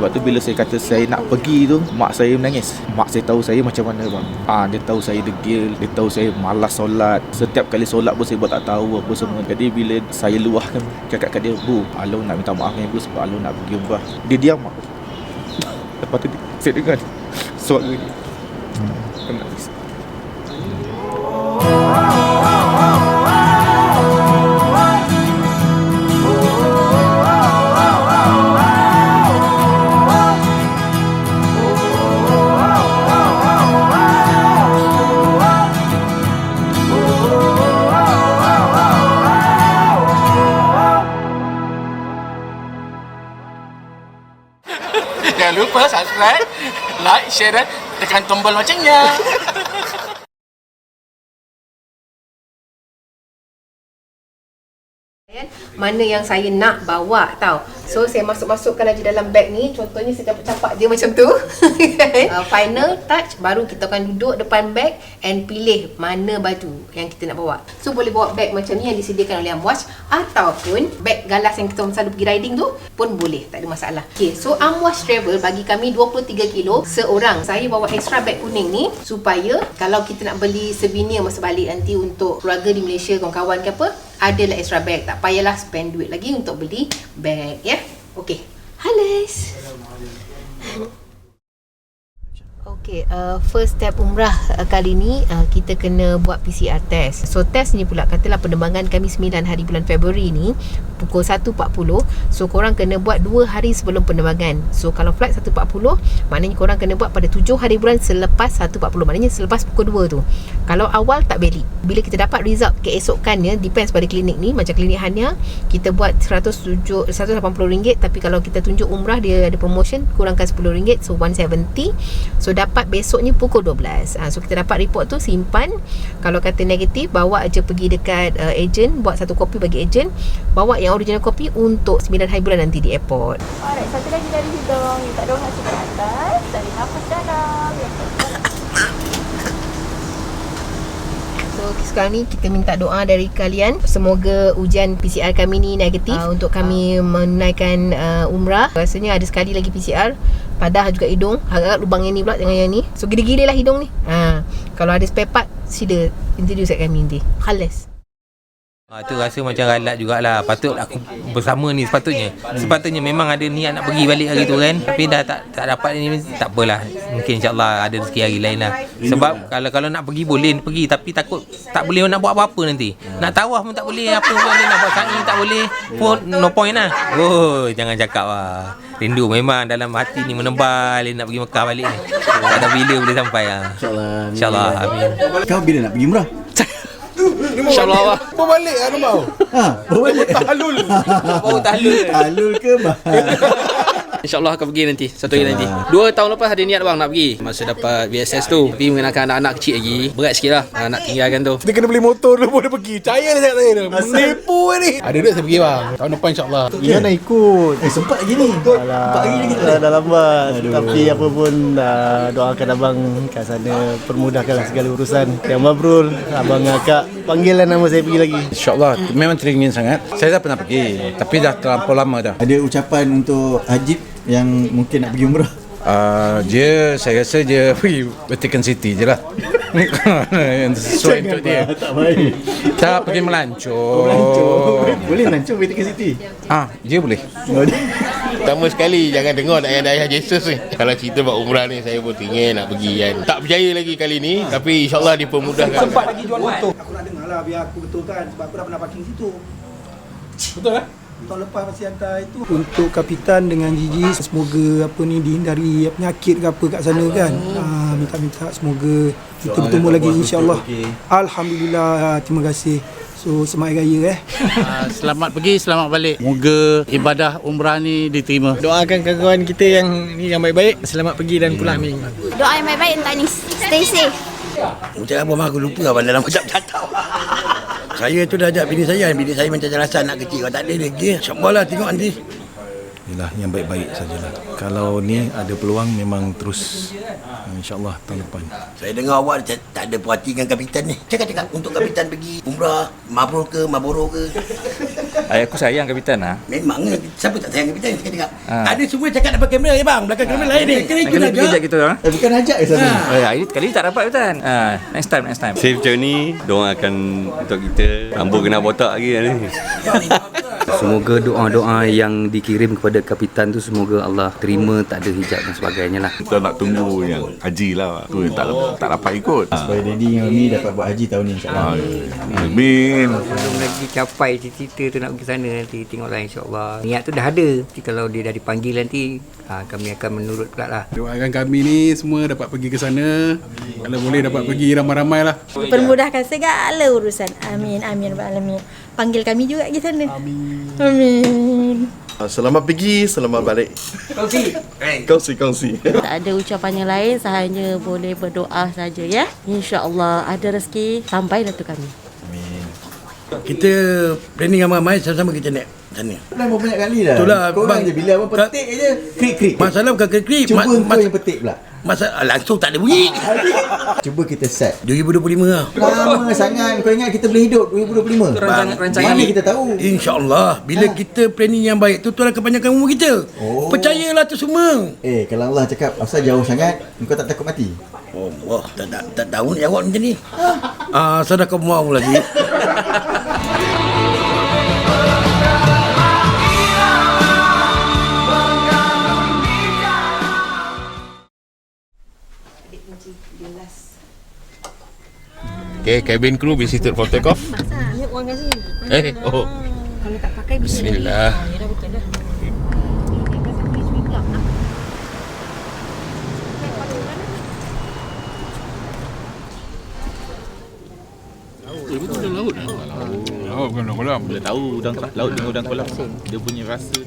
Sebab tu bila saya kata saya nak pergi tu, mak saya menangis. Mak saya tahu saya macam mana bang. Dia tahu saya degil, dia tahu saya malas solat. Setiap kali solat pun saya buat tak tahu apa semua. Jadi bila saya luahkan cakap kat dia, Bu, Alung nak minta maaf dengan ibu sebab Alung nak pergi umrah. Dia diam mak. Lepas tu saya dengar suara dia. Menangis. Jangan lupa subscribe, like, share dan tekan tombol loncengnya. Mana yang saya nak bawa tau. So saya masukkan aja dalam beg ni. Contohnya saya capak dia macam tu. Final touch, baru kita akan duduk depan beg and pilih mana baju yang kita nak bawa. So boleh bawa beg macam ni yang disediakan oleh Amwash, ataupun beg galas yang kita selalu pergi riding tu pun boleh, tak ada masalah. Okay, so Amwash Travel bagi kami 23 kilo seorang. Saya bawa extra beg kuning ni supaya kalau kita nak beli souvenir masa balik nanti untuk keluarga di Malaysia, kawan-kawan ke apa, adalah extra bag. Tak payahlah spend duit lagi untuk beli bag, ya. Okey. Halis. Okey, first step umrah kali ni kita kena buat PCR test. So test ni pula katalah penerbangan kami 9 hari bulan Februari ni pukul 1.40. So korang kena buat 2 hari sebelum penerbangan. So kalau flight 1.40, maknanya korang kena buat pada 7 hari bulan selepas 1.40. Maknanya selepas pukul 2 tu. Kalau awal tak valid. Bila kita dapat result keesokannya, depends pada klinik ni. Macam klinik Hania, kita buat RM180. Tapi kalau kita tunjuk umrah, dia ada promotion, kurangkan RM10. So 170. So dapat besoknya pukul 12. So kita dapat report tu, simpan. Kalau kata negatif, bawa aja pergi dekat ejen, buat satu kopi bagi ejen, bawa yang original kopi untuk 9 hari bulan nanti di airport. Alright, satu lagi dari hidung, minta dorong nasi ke atas, dari nafas dalam. So sekarang ni kita minta doa dari kalian, semoga ujian PCR kami ni negatif untuk kami menunaikan umrah. Rasanya ada sekali lagi PCR, padah juga hidung, harap lubang yang ni pula, jangan yang ni. So gila-gila lah hidung ni. Kalau ada spare part, sila introduce kat kami nanti. Khalas. Tu rasa macam ralat jugalah. Patut aku bersama ni sepatutnya memang ada niat nak pergi balik hari tu kan. Tapi dah tak dapat ni, tak apalah. Mungkin insya-Allah ada rezeki hari lain lah. Sebab kalau nak pergi boleh pergi, tapi takut tak boleh nak buat apa-apa nanti. Nak tawaf pun tak boleh, apa pun nak buat sa'i tak boleh. Pun no point lah. Oh, jangan cakap lah. Rindu memang dalam hati ni menebal nak pergi Mekah balik ni. Tak ada bila boleh sampai lah. InsyaAllah. Amin. Kau bila nak pergi umrah? InsyaAllah lah. Bawa balik lah rumah. Bawa balik. Tahlul. Baru tahlul. Tahlul ke bahar? InsyaAllah akan pergi nanti. Satu hari nanti. 2 tahun lepas ada niat bang nak pergi. Masa dapat VSS tu. Tapi mengenalkan anak-anak kecil lagi, berat sikit lah nak tinggalkan tu. Kita kena beli motor dulu boleh pergi. Percaya lah cakap saya tu. Menipu ni. Ada duit saya pergi bang. Tahun depan insyaAllah. Dia nak ikut. Sempat lagi ni. 4 hari lagi. Dah lambat. Tapi apa pun doakan abang kat sana, permudahkanlah segala urusan. Yang mabrur, abang akak panggillah nama saya pergi lagi. InsyaAllah. Memang teringin sangat. Saya dah pernah pergi, tapi dah terlampau lama dah. Ada ucapan untuk Hajib yang mungkin nak pergi umrah? Saya rasa dia pergi Vatican City je lah. Yang sesuai untuk dia. Tak baik. Tak pergi melancong. Boleh melancong Vatican City? Dia boleh. Pertama sekali jangan dengar nak yang ayah Jesus ni. Kalau cerita buat umrah ni, saya pun ingin nak pergi kan. Tak percaya lagi kali ni, tapi insyaAllah dipermudahkan. Sempat lagi jual motor. Aku nak dengar lah biar aku betulkan, sebab aku dah pernah parking situ. Betul lah. Tahun lepas masih hantar itu. Untuk kapitan dengan Gigi, semoga apa ni dihindari penyakit ke apa kat sana kan. Minta-minta semoga kita bertemu lagi insya-Allah. Alhamdulillah, terima kasih. So semangat raya Selamat pergi, selamat balik. Moga ibadah umrah ni diterima. Doakan kawan-kawan kita yang baik-baik, selamat pergi dan pulang ni. Doa yang baik-baik untuk Anis. Stay safe. Macam apa aku lupa lah dalam macam cakap. Saya tu dah ajak bini saya macam jelasan nak kecil. Kalau tak ada lagi, insyaAllah lah tengok nanti. Yalah, yang baik-baik sajalah. Kalau ni ada peluang memang terus, insyaAllah tahun depan. Saya dengar awak tak ada puas hati dengan kapitan ni. Cakap-cakap untuk kapitan pergi umrah, mabrur ke, maboro ke. Aku sayang kapitan lah. Memang siapa tak sayang kapitan tengok. Ada semua cakap dapat kamera ya bang, belakang kamera lain ni. Kena ikut aja. Kejap kita orang. Bukan ajak ke sana? Kali ni tak dapat kapitan. Next time. Safe journey. Diorang akan untuk kita. Rambut kena botak lagi ni. Semoga doa-doa yang dikirim kepada kapitan tu semoga Allah terima, tak ada hijab dan sebagainya lah. Kita nak tunggu yang haji lah. Tu yang tak dapat ikut. Supaya Daddy dengan Mami dapat buat haji tahun ni insyaAllah. Amin. Belum lagi capai cita-cita tu nak pergi sana nanti. Tengoklah insyaAllah. Niat tu dah ada. Jadi kalau dia dah dipanggil nanti, kami akan menurut pula lah. Doakan kami ni semua dapat pergi ke sana. Kalau boleh dapat pergi ramai-ramai lah. Dipermudahkan segala urusan. Amin. Amin. Alamin. Panggil kami juga pergi sana. Amin. Selamat pergi, selamat balik. Kongsi. Tak ada ucapan yang lain, hanya boleh berdoa saja ya. InsyaAllah ada rezeki sampailah tu kami. Kita planning ramai-ramai sama-sama kita naik sana. Plan pun banyak kali dah. Itulah korang je bila abang petik je krik. Masalah bukan krik. Cuba kau yang petik pula. Masalah langsung tak ada bunyi. Cuba kita set 2025 lah. Lama sangat. Kau ingat kita boleh hidup 2025? Rancangan mana kita tahu? InsyaAllah bila kita planning yang baik tu, Tuhan akan panjangkan umur kita. Percayalah tu semua. Kalau Allah cakap asal jauh sangat, kau tak takut mati? Allah, tak tahu nak jawab macam ni. Sadaqah mau lagi. Okay, cabin crew be seated for take off. Ni orang kasi. Oh. Kalau tak pakai Bismillah. Ya dah betul dah. Betul dalam laut. Laut bukan dalam kolam. Dia tahu laut dengan udang kolam. Dia punya rasa.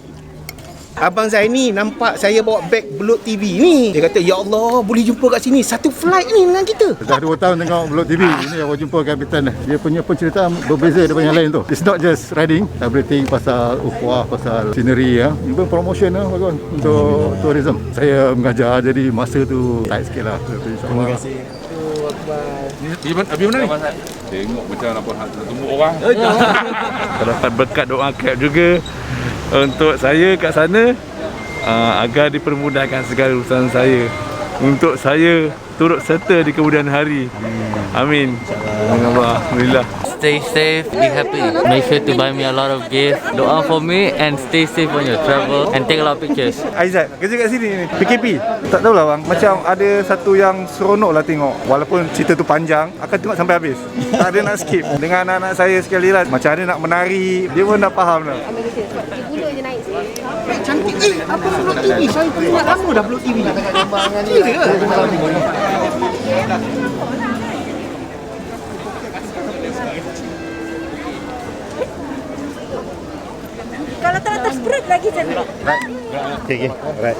Abang Zaini nampak saya bawa beg Belut TV ni. Dia kata, "Ya Allah, boleh jumpa kat sini. Satu flight ni dengan kita." Dah 2 tahun tengok Belut TV. Ini yang jumpa kapitan. Dia punya penceritaan berbeza daripada yang lain tu. It's not just riding, everything pasal ukhuwah, pasal scenery ya. Even promotion lah bagus untuk tourism. Saya mengajar jadi masa tu tight sikit lah. Terima kasih. Habis mana ni? Tengok macam nak tunggu orang. Kalau dapat berkat doa Cap juga untuk saya kat sana, agar dipermudahkan segala urusan saya, untuk saya turut serta di kemudian hari. Amin. Alhamdulillah. Stay safe, be happy. Make sure to buy me a lot of gifts. Doa for me and stay safe on your travel and take a lot of pictures. Aizat, kerja kat sini ni. PKP. Tak tahulah bang, macam ada satu yang seronok lah tengok. Walaupun cerita tu panjang, akan tengok sampai habis. Tak ada nak skip. Dengan anak-anak saya sekali lah, macam ada nak menari, dia pun dah faham dah. Gula je naik sikit. Cantik. Apa Belut TV? Saya pun ingat lama dah Belut TV. Kira Kalau tak atas perut lagi cantik. Okay. Right.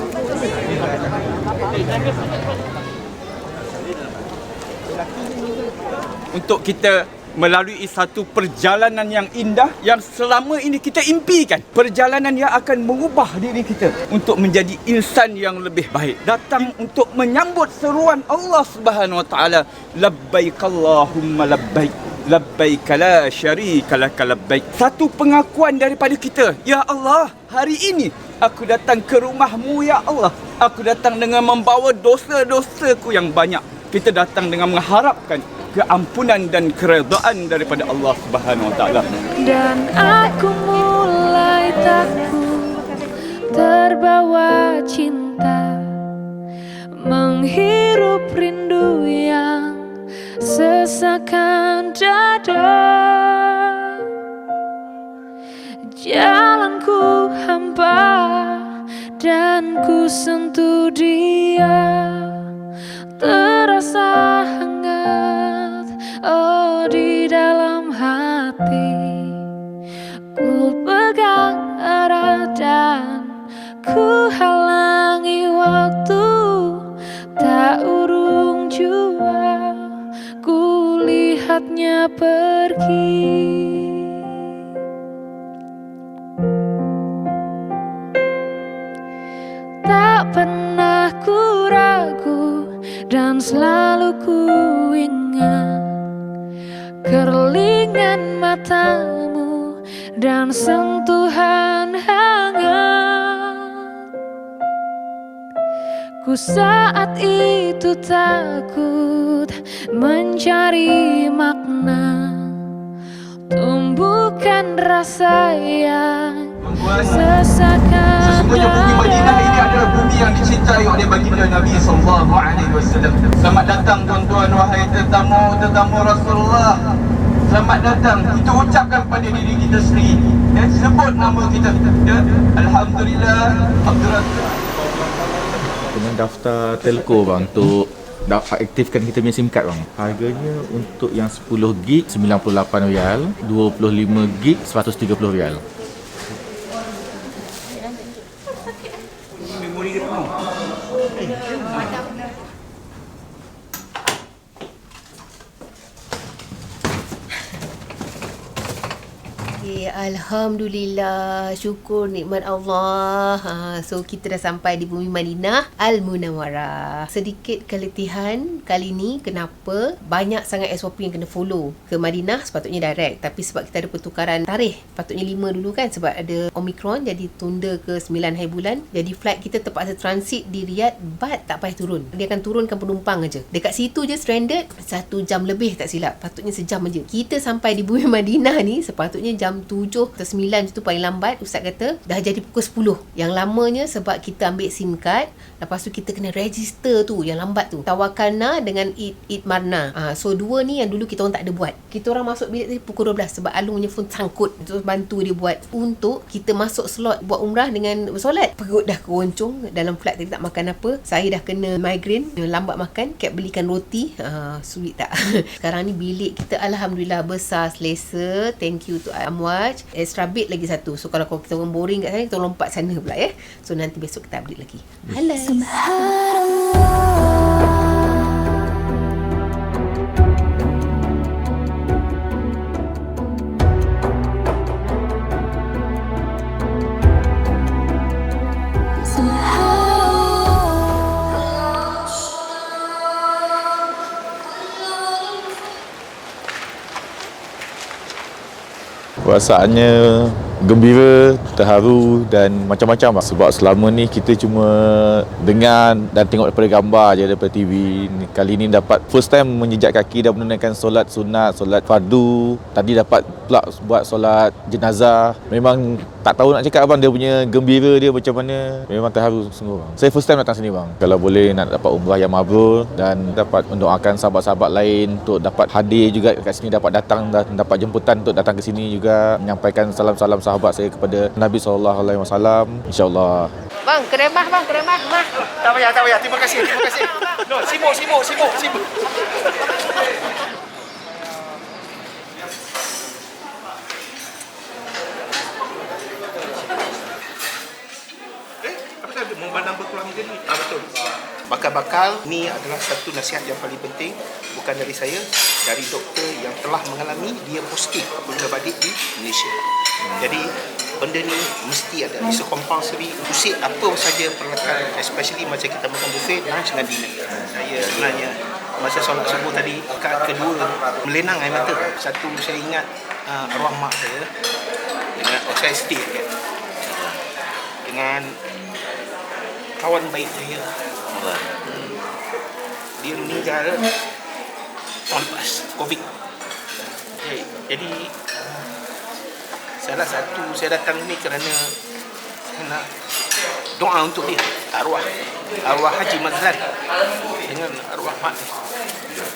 Untuk kita melalui satu perjalanan yang indah yang selama ini kita impikan. Perjalanan yang akan mengubah diri kita untuk menjadi insan yang lebih baik. Datang untuk menyambut seruan Allah Subhanahu Wa Taala, labbaik Allahumma labbaik. Labbaik la syarika lak labbaik. Satu pengakuan daripada kita, ya Allah, hari ini aku datang ke rumahmu ya Allah. Aku datang dengan membawa dosa-dosaku yang banyak. Kita datang dengan mengharapkan keampunan dan keredaan daripada Allah Subhanahu Wa Taala. Dan aku mulai takut terbawa cinta, menghirup rindu yang sesakan dada. Jalanku hampa dan ku sentuh dia, terasa hangat di dalam hati. Ku pegang erat dan ku halangi waktu, tak urung jua ku lihatnya pergi. Tak pernah ku ragu dan selalu ku ingat kerlingan matamu dan sentuhan hangat. Ku saat itu takut mencari makna, tumbuhkan rasa yang sesakan. Sesungguhnya bumi Madinah ini adalah bumi yang dicintai oleh baginda Nabi SAW. Selamat datang tuan-tuan, wahai tetamu Rasulullah. Selamat datang. Kita ucapkan pada diri kita sendiri. Dan sebut nama kita. Ya. Alhamdulillah. Abdul Razak. Dengan daftar telco bang untuk aktifkan kita punya SIM card bang. Harganya untuk yang 10 gig RM98, 25 gig RM130. Memori dia penuh. Okay, Alhamdulillah, syukur nikmat Allah. So kita dah sampai di bumi Madinah Al-Munawwarah. Sedikit keletihan kali ni. Kenapa? Banyak sangat SOP yang kena follow. Ke Madinah sepatutnya direct, tapi sebab kita ada pertukaran tarikh, patutnya 5 dulu kan, sebab ada Omicron, jadi tunda ke 9 hari bulan. Jadi flight kita terpaksa transit di Riyadh, but tak payah turun. Dia akan turunkan penumpang aja. Dekat situ je stranded 1 jam lebih tak silap. Patutnya sejam aja. Kita sampai di bumi Madinah ni sepatutnya jam 7 atau 9 tu paling lambat. Ustaz kata dah jadi pukul 10. Yang lamanya sebab kita ambil SIM card, lepas tu kita kena register tu yang lambat tu. Tawakalna dengan Eid Marna. So dua ni yang dulu kita orang tak ada buat. Kita orang masuk bilik tadi pukul 12 sebab Alungnya phone sangkut. Terus bantu dia buat untuk kita masuk slot buat umrah dengan bersolat. Perut dah keroncong dalam flight tadi, tak makan apa. Saya dah kena migraine, lambat makan. Kap belikan roti. Sulit tak? Sekarang ni bilik kita Alhamdulillah besar, selesa. Thank you to Amwaj. Extra bed lagi satu. So kalau kita orang boring kat sana, kita lompat sana pula ya. So nanti besok kita update lagi. Halal. Perasaannya gembira, terharu dan macam-macam lah. Sebab selama ni kita cuma dengar dan tengok daripada gambar je, daripada TV. Kali ni dapat first time menjejak kaki dan menunaikan solat sunat, solat fardu. Tadi dapat pula buat solat jenazah. Memang tak tahu nak cakap abang, dia punya gembira dia macam mana. Memang terharu sungguh bang. Saya first time datang sini bang. Kalau boleh nak dapat umrah yang mabrur dan dapat mendoakan sahabat-sahabat lain untuk dapat hadir juga kat sini, dapat datang dan dapat jemputan untuk datang ke sini juga, menyampaikan salam-salam sahabat saya kepada Nabi SAW. InsyaAllah. Bang, keremah bang, keremah. Tak payah. Terima kasih. No, sibuk. Memandang berkurang jadi. Betul. Bakal-bakal ni adalah satu nasihat yang paling penting, bukan dari saya, dari doktor yang telah mengalami. Dia positif apabila balik di Malaysia. Jadi benda ni mesti ada. Isu compulsory usik apa saja peralatan, especially macam kita makan buffet lunch dengan dinner. Saya sebenarnya masa solat subuh tadi, rakaat kedua melenang air mata. Satu saya ingat arwah mak saya dengan saya sedih kan, dengan kawan baik saya. Dia meninggal tahun lepas COVID. Jadi salah satu saya datang ni kerana saya nak doa untuk dia, arwah Haji Mazlan dengan arwah mak dia.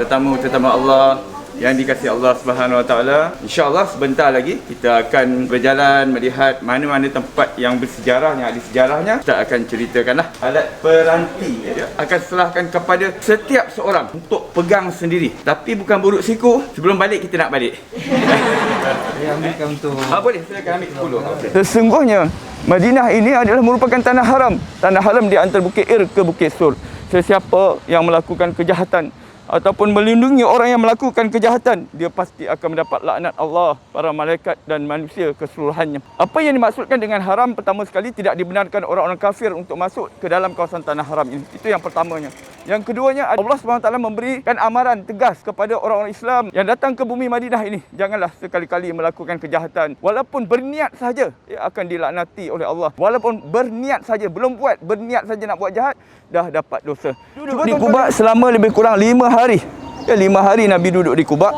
Tetamu-tetamu Allah yang dikasihi Allah Subhanahu Wa Taala, insya-Allah sebentar lagi kita akan berjalan melihat mana-mana tempat yang bersejarah, yang ada sejarahnya. Kita akan ceritakanlah. Alat peranti akan serahkan kepada setiap seorang untuk pegang sendiri. Tapi bukan buruk siku. Sebelum balik kita nak balik. Saya ambilkan untuk boleh, silakan ambil 10. Sesungguhnya Madinah ini adalah merupakan tanah haram. Tanah haram di antara Bukit Ir ke Bukit Sur. Sesiapa yang melakukan kejahatan ataupun melindungi orang yang melakukan kejahatan, dia pasti akan mendapat laknat Allah, para malaikat dan manusia keseluruhannya. Apa yang dimaksudkan dengan haram? Pertama sekali, tidak dibenarkan orang-orang kafir untuk masuk ke dalam kawasan tanah haram ini. Itu yang pertamanya. Yang keduanya, Allah SWT memberikan amaran tegas kepada orang-orang Islam yang datang ke bumi Madinah ini. Janganlah sekali-kali melakukan kejahatan. Walaupun berniat saja, ia akan dilaknati oleh Allah. Walaupun berniat saja, belum buat, berniat saja nak buat jahat, dah dapat dosa. Duduk di Quba selama lebih kurang 5 hari. Ya, 5 hari Nabi duduk di Quba.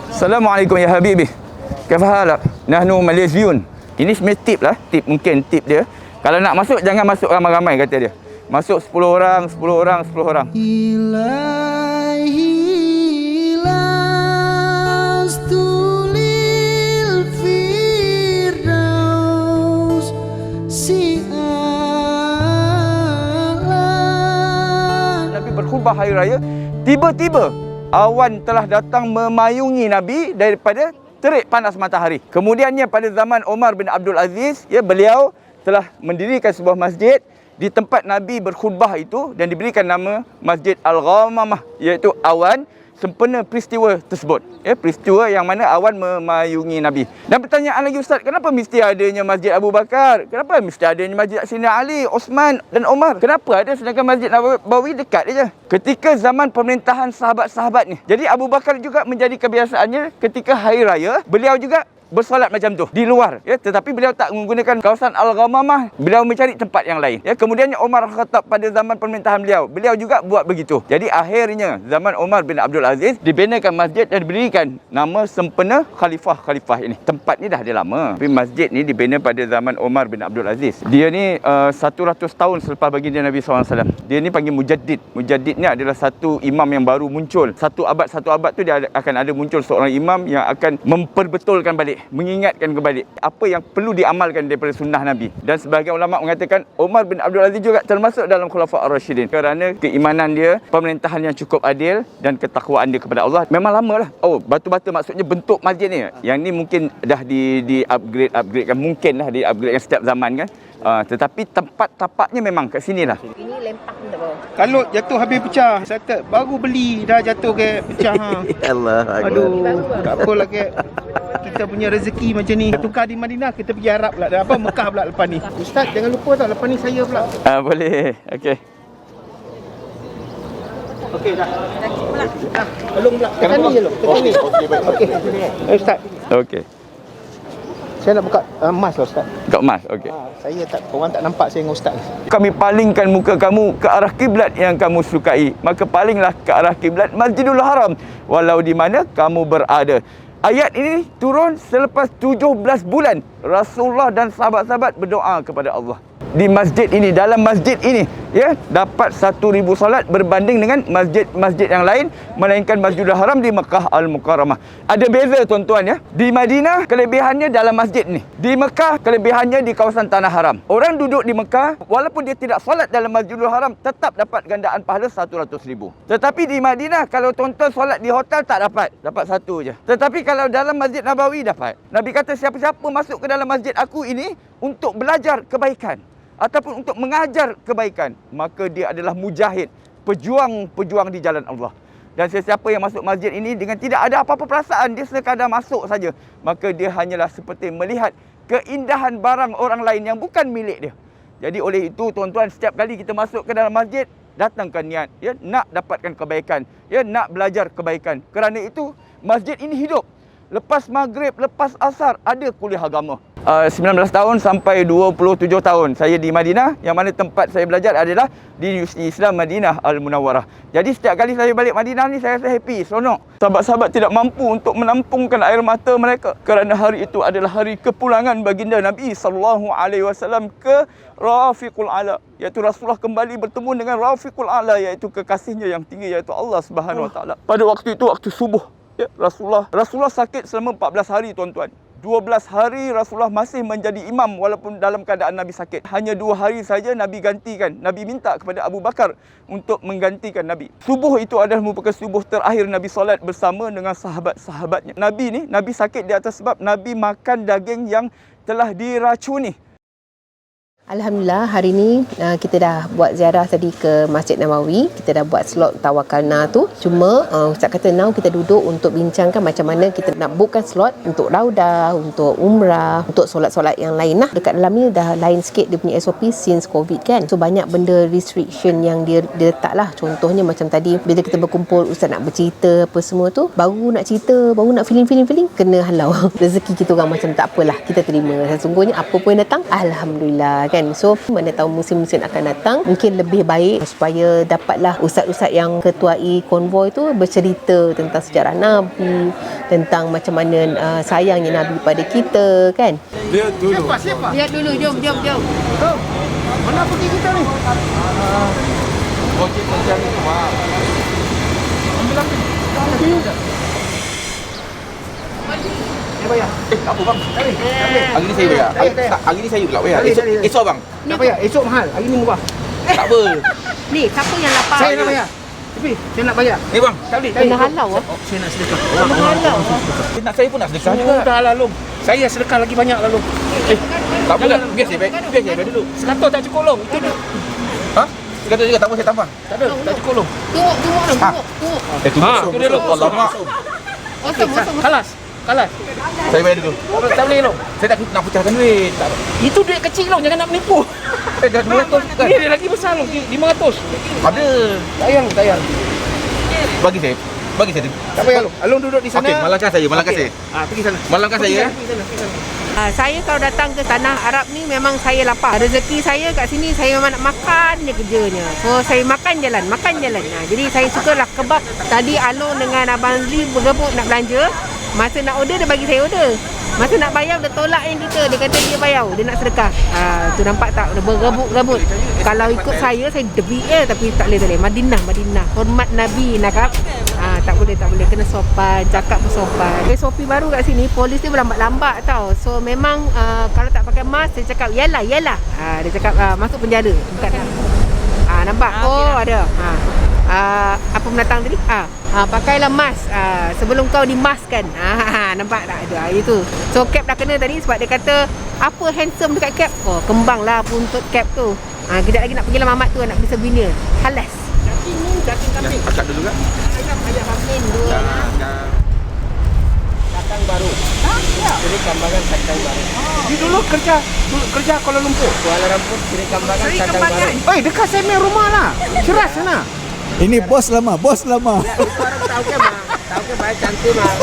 Assalamualaikum ya Habibi. Kaifa halak? Nahnu Malaysiun. Ini sebenarnya tip lah, mungkin tip dia. Kalau nak masuk, jangan masuk ramai-ramai kata dia. Masuk 10 orang, 10 orang, 10 orang. Nabi berkhutbah hari raya, tiba-tiba awan telah datang memayungi Nabi daripada terik panas matahari. Kemudiannya pada zaman Umar bin Abdul Aziz, ya, beliau telah mendirikan sebuah masjid di tempat Nabi berkhutbah itu dan diberikan nama Masjid Al-Ghamamah, iaitu awan sempena peristiwa tersebut. Ya, peristiwa yang mana awan memayungi Nabi. Dan pertanyaan lagi, Ustaz, kenapa mesti adanya Masjid Abu Bakar? Kenapa mesti adanya Masjid Sayyidina Ali, Osman dan Omar? Kenapa ada sedangkan Masjid Nabawi dekat saja? Ketika zaman pemerintahan sahabat-sahabat ni. Jadi Abu Bakar juga menjadi kebiasaannya ketika hari raya, beliau juga bersolat macam tu di luar, ya, tetapi beliau tak menggunakan kawasan Al-Ghamamah, beliau mencari tempat yang lain. Ya, kemudiannya Umar Khattab pada zaman pemerintahan beliau juga buat begitu. Jadi akhirnya zaman Umar bin Abdul Aziz dibinakan masjid dan diberikan nama sempena khalifah ini. Tempat ni dah ada lama, tapi masjid ni dibina pada zaman Umar bin Abdul Aziz. Dia ni 100 tahun selepas baginda Nabi SAW. Dia ni panggil Mujaddid. Mujaddid ni adalah satu imam yang baru muncul. Satu abad tu dia akan ada muncul seorang imam yang akan memperbetulkan balik, mengingatkan kembali apa yang perlu diamalkan daripada sunnah Nabi. Dan sebahagian ulama mengatakan Umar bin Abdul Aziz juga termasuk dalam Khulafa' Ar-Rasyidin kerana keimanan dia, pemerintahan yang cukup adil dan ketakwaan dia kepada Allah. Memang lama lah. Oh, batu-batu maksudnya bentuk masjid ni. Yang ni mungkin dah di upgrade kan, mungkin lah di upgrade kan setiap zaman kan. Tetapi tempat tapaknya memang kat sini lah. Ini lempang tak bawah. Kalau jatuh habis pecah, saya baru beli dah jatuh ke pecah. Allah. Aduh, tak apalah ke. Kita punya rezeki macam ni. Tukar di Madinah, kita pergi Arab pula. Dah apa Mekah pula lepas ni. Ustaz, jangan lupa tau, lepas ni saya pula. Boleh. Okey. Okey dah. Tolong pula. Tekan ni je lo. Tekan ni. Okey. Ustaz. Okey. Saya nak buka emas lah, Ustaz. Buka emas, okey. Saya tak, orang tak nampak saya dengan Ustaz. Kami palingkan muka kamu ke arah kiblat yang kamu sukai. Maka palinglah ke arah kiblat Masjidul Haram walau di mana kamu berada. Ayat ini turun selepas 17 bulan Rasulullah dan sahabat-sahabat berdoa kepada Allah. Di masjid ini, dalam masjid ini, ya, dapat 1000 solat berbanding dengan masjid-masjid yang lain, melainkan Masjidil Haram di Mekah Al-Mukarramah. Ada beza tuan-tuan, ya. Di Madinah kelebihannya dalam masjid ni. Di Mekah kelebihannya di kawasan Tanah Haram. Orang duduk di Mekah walaupun dia tidak solat dalam Masjidil Haram tetap dapat gandaan pahala 100,000. Tetapi di Madinah kalau tuan-tuan solat di hotel tak dapat satu je. Tetapi kalau dalam Masjid Nabawi dapat. Nabi kata siapa-siapa masuk ke dalam masjid aku ini untuk belajar kebaikan ataupun untuk mengajar kebaikan, maka dia adalah mujahid, pejuang di jalan Allah. Dan sesiapa yang masuk masjid ini dengan tidak ada apa-apa perasaan, dia sekadar masuk saja, maka dia hanyalah seperti melihat keindahan barang orang lain yang bukan milik dia. Jadi oleh itu tuan-tuan, setiap kali kita masuk ke dalam masjid, datangkan niat, ya, nak dapatkan kebaikan, ya, nak belajar kebaikan. Kerana itu masjid ini hidup. Lepas maghrib, lepas asar ada kuliah agama. 19 tahun sampai 27 tahun saya di Madinah, yang mana tempat saya belajar adalah di Universiti Islam Madinah Al-Munawwarah. Jadi setiap kali saya balik Madinah ni saya rasa happy, seronok. Sahabat-sahabat tidak mampu untuk menampungkan air mata mereka kerana hari itu adalah hari kepulangan baginda Nabi SAW ke Rafiqul A'la, iaitu Rasulullah kembali bertemu dengan Rafiqul A'la, iaitu kekasihnya yang tinggi, iaitu Allah Subhanahu Wa Taala. Pada waktu itu, waktu subuh, ya, Rasulullah sakit selama 14 hari tuan-tuan. 12 hari Rasulullah masih menjadi imam walaupun dalam keadaan Nabi sakit. Hanya 2 hari saja Nabi gantikan. Nabi minta kepada Abu Bakar untuk menggantikan Nabi. Subuh itu adalah merupakan subuh terakhir Nabi solat bersama dengan sahabat-sahabatnya. Nabi sakit di atas sebab Nabi makan daging yang telah diracuni. Alhamdulillah hari ni kita dah buat ziarah tadi ke Masjid Nabawi. Kita dah buat slot tawakalna tu. Cuma Ustaz kata now kita duduk untuk bincangkan macam mana kita nak bookkan slot untuk raudah, untuk umrah, untuk solat-solat yang lain lah. Dekat dalam ni dah lain sikit dia punya SOP since COVID kan. So banyak benda restriction yang dia letak lah. Contohnya macam tadi bila kita berkumpul Ustaz nak bercerita apa semua tu, baru nak cerita, baru nak feeling kena halau. Rezeki kita orang macam tak apalah, kita terima. Sesungguhnya apa pun yang datang alhamdulillah kan. So mana tahu musim-musim akan datang mungkin lebih baik supaya dapatlah ustaz-ustaz yang ketuai konvoi tu bercerita tentang sejarah Nabi, tentang macam mana sayangnya Nabi pada kita kan. Lihat dulu. Siapa? Lihat dulu, jom. Mana pergi kita ni? Okey, macam ni. Ambil api. Bayar. Tak apa bang. Hari ni saya bayar. Hari ni saya pula bayar. Esok bang. Tak payah. Esok mahal. Hari ni murah. Tak apa. Ni siapa yang lapar? Saya nak bayar. Tapi saya nak bayar. Ni bang. Tak boleh. Kena halau ah. Saya nak sedekah. Kena halau. Saya pun nak sedekah juga. Dah lah Long. Saya sedekah lagi banyak lah Long. Tak apa lah. Biar saya bayar dulu. 100 tak cukup Long. Itu dia. Ha? 100 juga tak apa saya tambah. Tak ada. Tak cukup Long. Tunggu. Itu dia Long. Alamak. Kalas. Saya bayar dulu. Tak boleh Long. Saya nak pecahkan duit. Itu duit kecil Long. Jangan nak menipu. Dah 200 kan? Ni dia lagi besar Long. 500. Ada. Tak payah. Bagi saya. Tak payah Long. Long duduk di sana. Okey, malangkan saya. Pergi sana. Malangkan saya. Pergi sana. Saya kalau datang ke tanah Arab ni memang saya lapar. Rezeki saya kat sini saya memang nak makan je kerjanya. So saya makan jalan. Jadi saya sukalah kebab. Tadi Along dengan Abang Zli bergebuk nak belanja. Masa nak order dia bagi saya order. Masa nak bayar dia tolak yang kita. Dia kata dia bayar. Dia nak sedekah. Tu nampak tak? Dia bergebuk-gebuk. Kalau ikut saya debit tapi tak boleh. Madinah. Hormat Nabi nakap. Tak boleh. Kena sopan. Cakap pun sopan. SOP baru kat sini. Polis dia berlambat-lambat tau. So memang kalau tak pakai mask dia cakap yalah. Dia cakap masuk penjara. Bukan. Nampak? Ada. Apa pendatang tadi? Pakailah mask sebelum kau dimaskkan. Nampak tak? Itu. So cap dah kena tadi sebab dia kata apa handsome dekat cap? Kembang lah buntut cap tu. Kejap lagi nak pergi lah mamat tu nak beli souvenir. Halas. Daging kambing. Akak dulu kan? Saya nak ajak Amin dulu. Datang baru. Kiri Kambangan Satang Baru. Dia dulu kerja Kuala Lumpur. Kuala Lumpur, Kiri Kambangan Satang Baru. Oi, dekat saya punya rumah lah. Ceras sana. Ini bos lama. Orang tahu ke mah? Tahu ke baik cantik mah.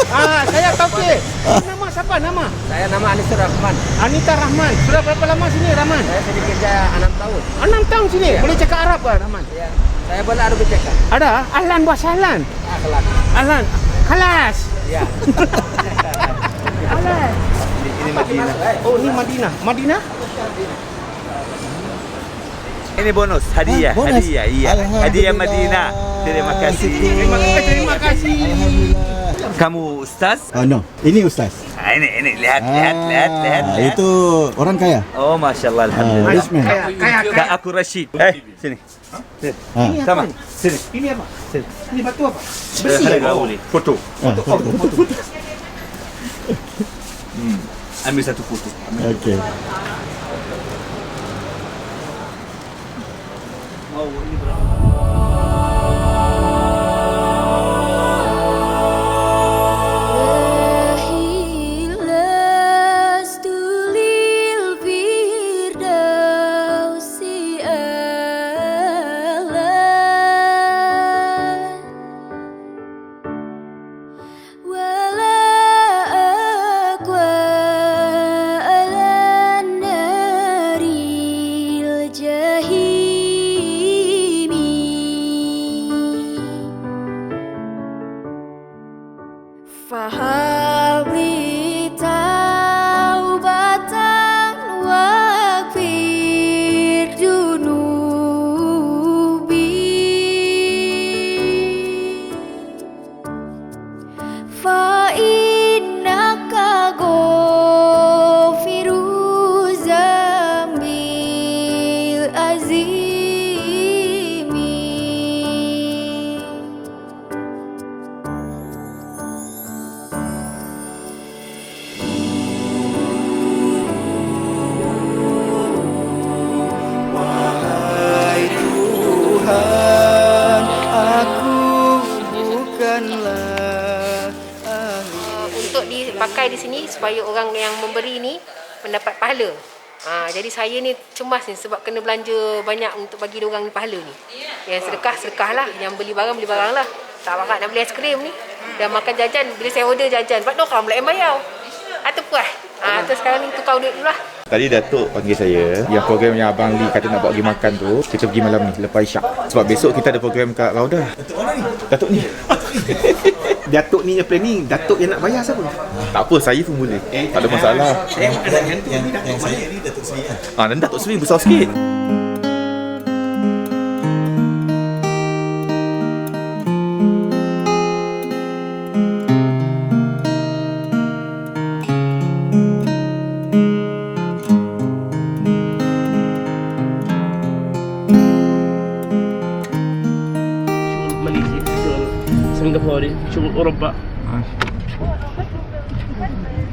Saya tahu ke. Nama siapa nama? Saya nama Anissa Rahman. Anita Rahman. Sudah berapa lama sini Rahman? Saya sudah kerja 6 tahun. 6 tahun sini. Boleh cakap Arab ke Rahman? Ya. Saya boleh Arab bercakap. Ada? Ahlan buat sahlan. Kelas. Ahlan. Kelas. Ya. Ahlan. Ini Madinah. Oh, ini Madinah? Ini bonus, hadiah. Iya. Hadiah Madinah. Terima kasih. Terima kasih. Kamu ustaz? No. Ini ustaz. Ini lihat. Itu orang kaya. Oh, masya-Allah, alhamdulillah. Kaya. Aku Rashid. Sini. Sama. Sini. Ini apa? Ini batu apa? Besi. Foto. Ambil satu foto. Okey. Jahimi pakai di sini supaya orang yang memberi ni mendapat pahala. Jadi saya ni cemas ni sebab kena belanja banyak untuk bagi diorang ni pahala ni. Yang sedekah lah, yang beli barang lah. Tak barat nak beli aiskrim ni. Dan makan jajan, bila saya order jajan, sebab diorang pula yang bayar. Atau puas. Terus sekarang ni tukar duit dulu lah. Tadi Datuk panggil saya, yang program yang Abang Lee kata nak bawa pergi makan tu, kita pergi malam ni lepas isyak. Sebab besok kita ada program kat Rauda. Datuk mana ni? Datuk ni. Datuk ni yang planning, Datuk yang nak bayar siapa? Tak apa, saya pun boleh. Tak ada masalah. Yang saya ni Datuk Seri kan? Dan Datuk Seri besar sikit.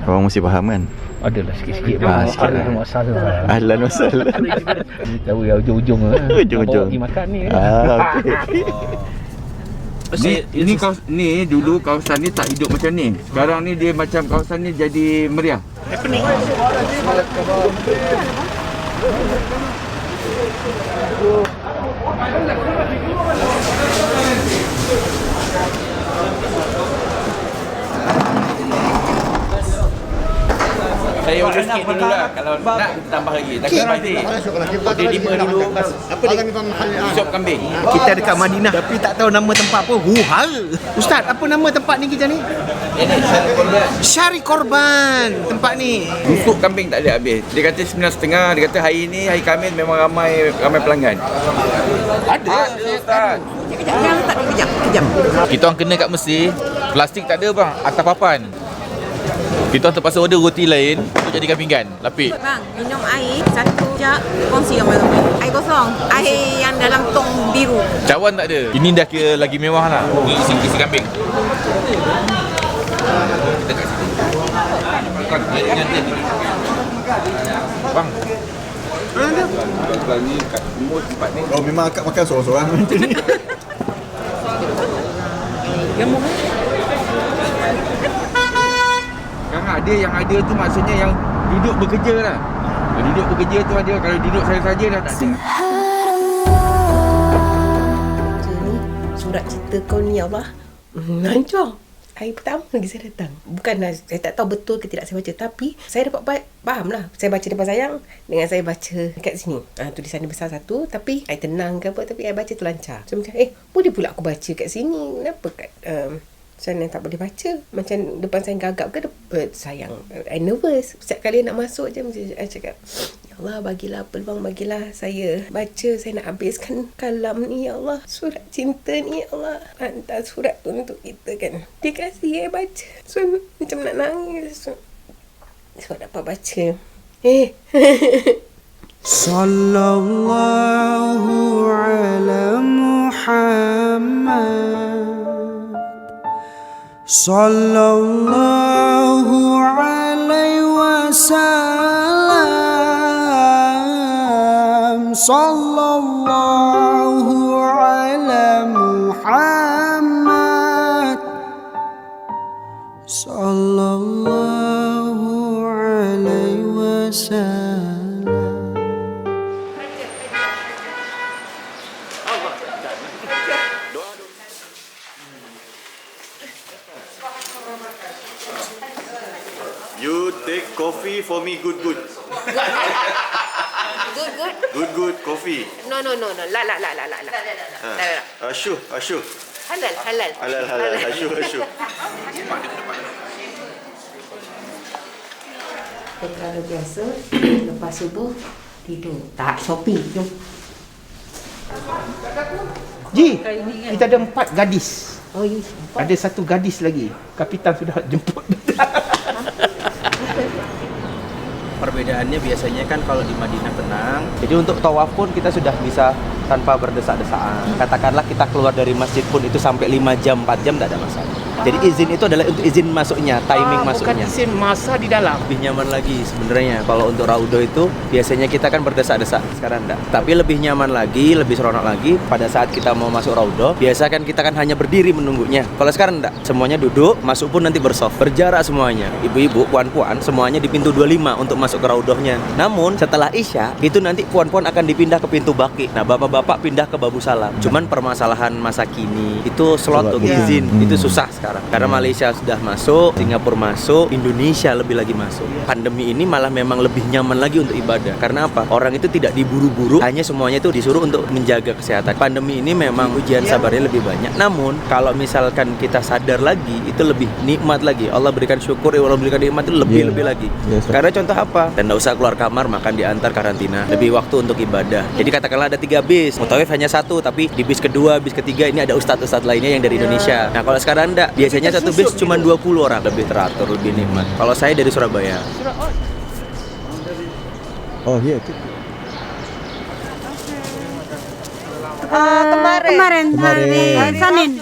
Orang mesti faham kan? Adalah sikit-sikit bang. Sikitlah. Masalah. Ahlan masalah. Tahu yang ujung-ujung lah. Ujung-ujung. Bawa pergi makan ni. Okay. Ni dulu kawasan ni tak hidup macam ni. Sekarang ni dia macam kawasan ni jadi meriah. Happening. Saya order sikit dulu lah. Kalau nak kita tambah lagi. Tak kira nanti. Order 5 dulu. Apa dia kami Sup kambing. Kita dekat Madinah tapi tak tahu nama tempat apa. Ustaz, apa nama tempat ni kita ni? Ini Syari Korban. Syari Korban tempat ni. Sup kambing tak ada habis. Dia kata 9.30. Dia kata hari ni hari Khamis memang ramai pelanggan. Ada Ustaz. Kejap. Kita orang kena kat Mesir, plastik tak ada bang, atas papan. Kita orang terpaksa order roti lain untuk jadikan pinggan, lapik. Bang, minum air satu jap kongsi sama tu. Air kosong, air yang dalam tong biru. Cawan tak ada. Ini dah kira lagi mewah lah. Ini isi kambing. Kita kat sini. Bang. Ni kat semua tempat ni. Oh memang akak makan seorang-seorang macam ni. Yang ada tu maksudnya yang duduk bekerja lah. Kalau duduk bekerja tu ada, kalau duduk saja-saja dah tak ada. Surat cerita kau ni ya Allah. Hancur. Hari pertama lagi saya datang. Bukanlah saya tak tahu betul ke tidak saya baca, tapi saya dapat faham lah. Saya baca depan sayang dengan saya baca kat sini. Tulisan dia besar satu, tapi I tenang ke apa, tapi I baca tu lancar. So macam boleh pula aku baca kat sini. Kenapa kat sana tak boleh baca? Macam depan saya gagap ke sayang. I nervous. Setiap kali nak masuk je I cakap, ya Allah bagilah peluang, bagilah saya baca. Saya nak habiskan kalam ni ya Allah. Surat cinta ni ya Allah. Hantar surat tu untuk kita kan. Dia kasih I baca. So macam nak nangis. So dapat baca. Sallallahu ala Muhammad. Sallallahu alaihi wasallam. Sallallahu ala Muhammad. Sallallahu alaihi wasallam. You take coffee for me, good. Good. Good coffee. No. La. Ashu. Halal. Ashu. Kalau biasa, lepas subuh tidur. Tak, shopping. Jom. Ji, kita ada 4 gadis. Oh, ya. Ada 1 gadis lagi. Kapitan sudah jemput. Perbedaannya biasanya kan kalau di Madinah tenang. Jadi untuk tawaf pun kita sudah bisa tanpa berdesak-desaan. Katakanlah kita keluar dari masjid pun itu sampai 5 jam, 4 jam tidak ada masalah. Jadi izin itu adalah untuk izin masuknya, timing masuknya. Bukan izin masa di dalam. Lebih nyaman lagi sebenarnya kalau untuk Raudo itu biasanya kita kan berdesak-desak, sekarang enggak. Tapi lebih nyaman lagi, lebih seronok lagi pada saat kita mau masuk Raudo. Biasa kan kita kan hanya berdiri menunggunya. Kalau sekarang enggak, semuanya duduk, masuk pun nanti bersoft, berjarak semuanya. Ibu-ibu, puan-puan semuanya di pintu 25 untuk masuk ke Raudohnya. Namun setelah Isya itu nanti puan-puan akan dipindah ke pintu Baqi. Nah, bapak-bapak pindah ke Babu Salam. Cuman permasalahan masa kini itu slot untuk izin itu susah sekarang. Karena Malaysia sudah masuk, Singapura masuk, Indonesia lebih lagi masuk. Pandemi ini malah memang lebih nyaman lagi untuk ibadah. Karena apa? Orang itu tidak diburu-buru, hanya semuanya itu disuruh untuk menjaga kesehatan. Pandemi ini memang ujian sabarnya lebih banyak. Namun kalau misalkan kita sadar lagi, itu lebih nikmat lagi. Allah berikan syukur, Allah berikan nikmat itu lebih lagi. Karena contoh apa? Dan tidak usah keluar kamar, makan diantar karantina. Lebih waktu untuk ibadah. Jadi katakanlah ada 3 bis, mutawif hanya 1, tapi di bis kedua, bis ketiga ini ada ustadz-ustadz lainnya yang dari Indonesia. Nah kalau sekarang enggak, biasanya satu bis cuma 20 orang. Lebih teratur, lebih nikmat. Kalau saya dari Surabaya. Oh iya. Kemarin hari Senin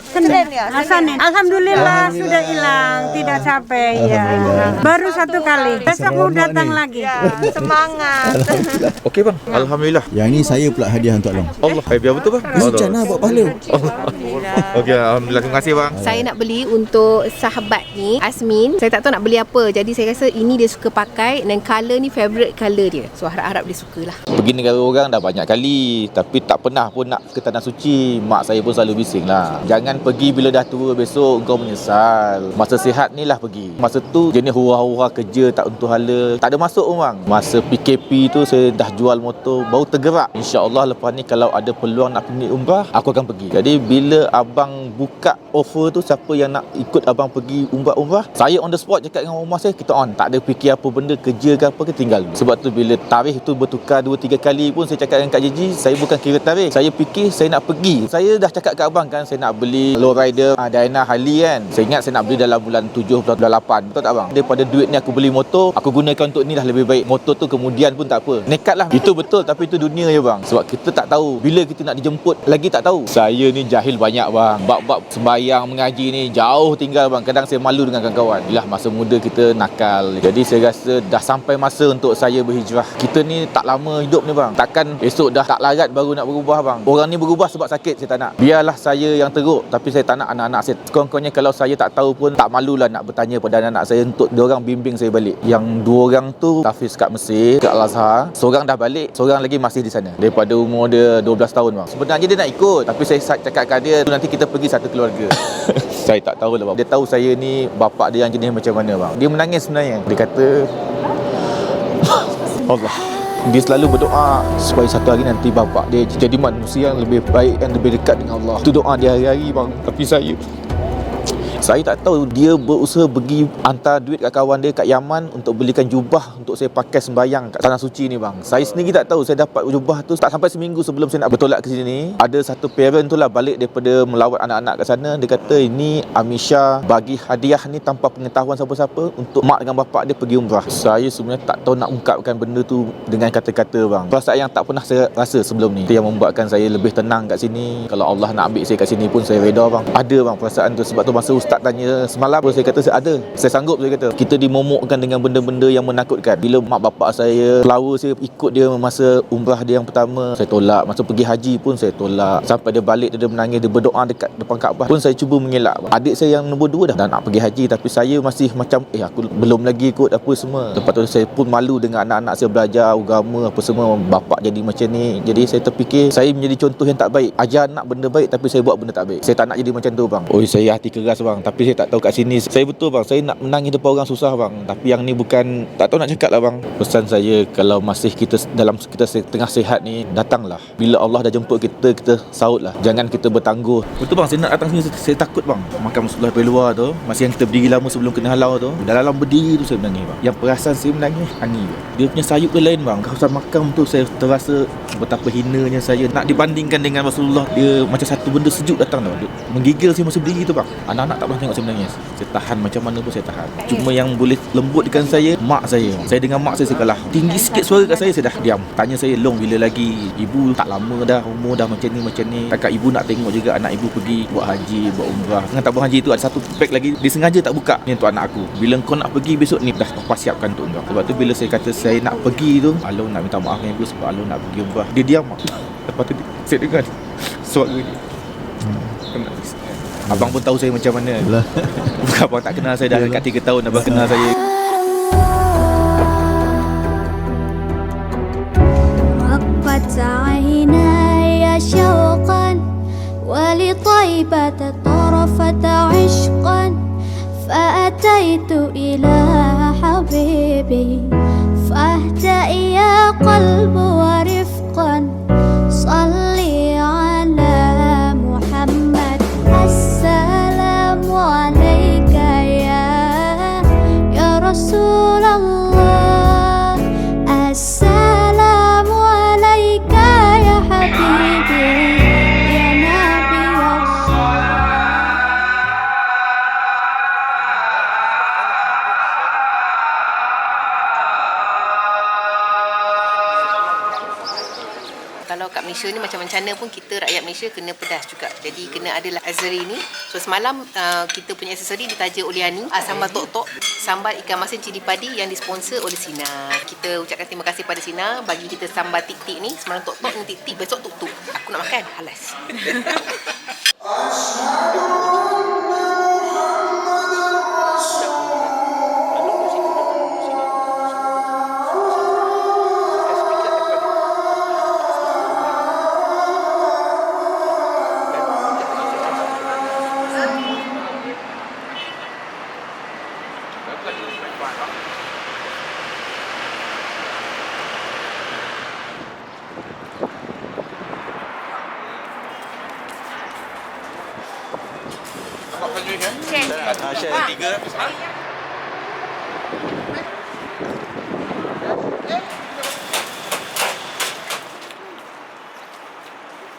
ya. Senin. Alhamdulillah sudah hilang, tidak capek ya. Baru 1 kali. Besok mau datang lagi. Semangat. Okey bang, alhamdulillah. Yang ni saya pula hadiah untuk abang. Allah, biar betul bang. Macam mana buat pahala? Okey, alhamdullah, terima kasih bang. Saya nak beli untuk sahabat ni, Asmin. Saya tak tahu nak beli apa. Jadi saya rasa ini dia suka pakai dan colour ni favourite colour dia. So harap-harap dia sukalah. Pergi negara orang dah banyak kali, tapi tak pernah pun nak ke tanah suci. Mak saya pun selalu bising lah, jangan pergi bila dah tua, besok kau menyesal. Masa sihat ni lah pergi. Masa tu jenis hura-hura kerja tak untuk hala, tak ada masuk pun bang. Masa PKP tu saya dah jual motor, baru tergerak. InsyaAllah lepas ni kalau ada peluang nak pergi umrah, aku akan pergi. Jadi bila abang buka offer tu, siapa yang nak ikut abang pergi umrah, saya on the spot cakap dengan rumah saya, kita on. Tak ada fikir apa benda, kerja ke apa ke, tinggal. Sebab tu bila tarikh tu bertukar 2-3 kali pun saya cakap dengan Kak Jeji, saya bukan kira tarikh, saya fikir saya nak pergi. Saya dah cakap kat abang kan, saya nak beli lowrider Dayana Harley kan. Saya ingat saya nak beli dalam bulan 7 bulan 8. Betul tak bang? Daripada duit ni aku beli motor, aku gunakan untuk ni dah lebih baik. Motor tu kemudian pun tak apa. Nekat lah. Itu betul, tapi itu dunia je bang. Sebab kita tak tahu bila kita nak dijemput, lagi tak tahu. Saya ni jahil banyak bang. Bab-bab sembahyang, mengaji ni jauh tinggal bang. Kadang saya malu dengan kawan-kawan. Yalah, masa muda kita nakal. Jadi saya rasa dah sampai masa untuk saya berhijrah. Kita ni tak lama hidup ni bang. Takkan esok dah tak larat baru nak berubah bang. Orang ni berubah sebab sakit, saya tak nak. Biarlah saya yang teruk, tapi saya tak nak anak-anak saya. Sekurang-kurangnya kalau saya tak tahu pun, tak malulah nak bertanya pada anak-anak saya untuk diorang bimbing saya balik. Yang 2 orang tu tahfiz kat Mesir, kat Al-Azhar. Seorang dah balik, seorang lagi masih di sana. Daripada umur dia 12 tahun bang. Sebenarnya dia nak ikut, tapi saya cakap kat dia, nanti kita pergi satu keluarga. Saya tak tahu lah bang. Dia tahu saya ni bapak dia yang jenis macam mana bang. Dia menangis sebenarnya. Dia kata Allah, dia selalu berdoa supaya satu hari nanti bapak dia jadi manusia yang lebih baik, yang lebih dekat dengan Allah. Itu doa dia hari-hari bang. Tapi saya tak tahu dia berusaha pergi hantar duit kat kawan dia kat Yaman untuk belikan jubah untuk saya pakai sembahyang kat tanah suci ni bang. Saya sendiri tak tahu, saya dapat jubah tu tak sampai seminggu sebelum saya nak bertolak ke sini. Ada satu parent tu lah balik daripada melawat anak-anak kat sana. Dia kata ini Amisha bagi hadiah ni tanpa pengetahuan siapa-siapa untuk mak dengan bapak dia pergi umrah. Saya sebenarnya tak tahu nak ungkapkan benda tu dengan kata-kata bang. Perasaan yang tak pernah saya rasa sebelum ni. Itu yang membuatkan saya lebih tenang kat sini. Kalau Allah nak ambil saya kat sini pun saya reda bang. Ada bang perasaan tu. Sebab tu masa ustaz tanya semalam, saya kata saya ada, saya sanggup. Saya kata kita dimomokkan dengan benda-benda yang menakutkan. Bila mak bapak saya, flower saya ikut dia masa umrah dia yang pertama, saya tolak. Masa pergi haji pun saya tolak. Sampai dia balik, dia menangis, dia berdoa dekat depan Kaabah pun saya cuba mengelak. Adik saya yang nombor 2 dah nak pergi haji, tapi saya masih macam aku belum lagi ikut apa semua. Lepas tu saya pun malu dengan anak-anak saya belajar agama apa semua, bapak jadi macam ni. Jadi saya terfikir saya menjadi contoh yang tak baik. Ajar anak benda baik tapi saya buat benda tak baik. Saya tak nak jadi macam tu bang. Saya hati keras bang, tapi saya tak tahu kat sini saya betul bang, saya nak menangis depan orang susah bang. Tapi yang ni bukan, tak tahu nak cakap lah bang. Pesan saya, kalau masih kita dalam kita tengah sihat ni, datanglah. Bila Allah dah jemput kita, kita sautlah. Jangan kita bertangguh. Betul bang, saya nak datang sini, saya takut bang. Makam Rasulullah dari luar tu, masih yang kita berdiri lama sebelum kena halau tu, dalam berdiri tu saya menangis bang. Yang perasan saya menangis Ani bang. Dia punya sayup dia lain bang. Kawasan makam tu saya terasa betapa hinanya saya. Nak dibandingkan dengan Rasulullah, dia macam satu benda sejuk datang tau. Dia menggigil saya masa berdiri tu bang. Anak-anak tak pernah tengok saya menangis. Saya tahan macam mana pun saya tahan. Cuma yang boleh lembutkan saya, mak saya. Saya dengan mak saya kalah. Tinggi sikit suara kat saya dah diam. Tanya saya, Long bila lagi? Ibu tak lama dah, umur dah macam ni. Kakak ibu nak tengok juga anak ibu pergi buat haji, buat umrah. Dengan tabung haji tu ada satu beg lagi, dia sengaja tak buka. Ni untuk anak aku. Bila kau nak pergi besok ni, dah papa siapkan untuk kau. Sebab tu bila saya kata saya nak pergi tu, Along nak minta maaf dengan ibu sebab Along nak pergi umrah. Dia diam. Lepas tu saya dengar suara dia. Menangis. Abang pun tahu saya macam mana. Bukan abang tak kenal saya dah dekat 3 tahun abang kenal saya. رقت عيناي شوقا ولطيبة طرفة عشقا فأتيت إلى حبيبي فاهدأ يا قلب ورفقا صلي على محمد السلام عليك يا رسول الله السلام عليك يا حبيبي يا نبي الله. Kalau kat Malaysia ni macam mana pun kita rakyat Malaysia kena pedas juga. Jadi kena adalah azri ni. So semalam kita punya aksesori ditaja oleh Ani, sambal tok-tok, sambal ikan masin cili padi yang disponsor oleh Sina. Kita ucapkan terima kasih pada Sina bagi kita sambal tik-tik ni. Semalam tok-tok ni tik-tik, besok tuk-tuk. Aku nak makan, halas. Share 3.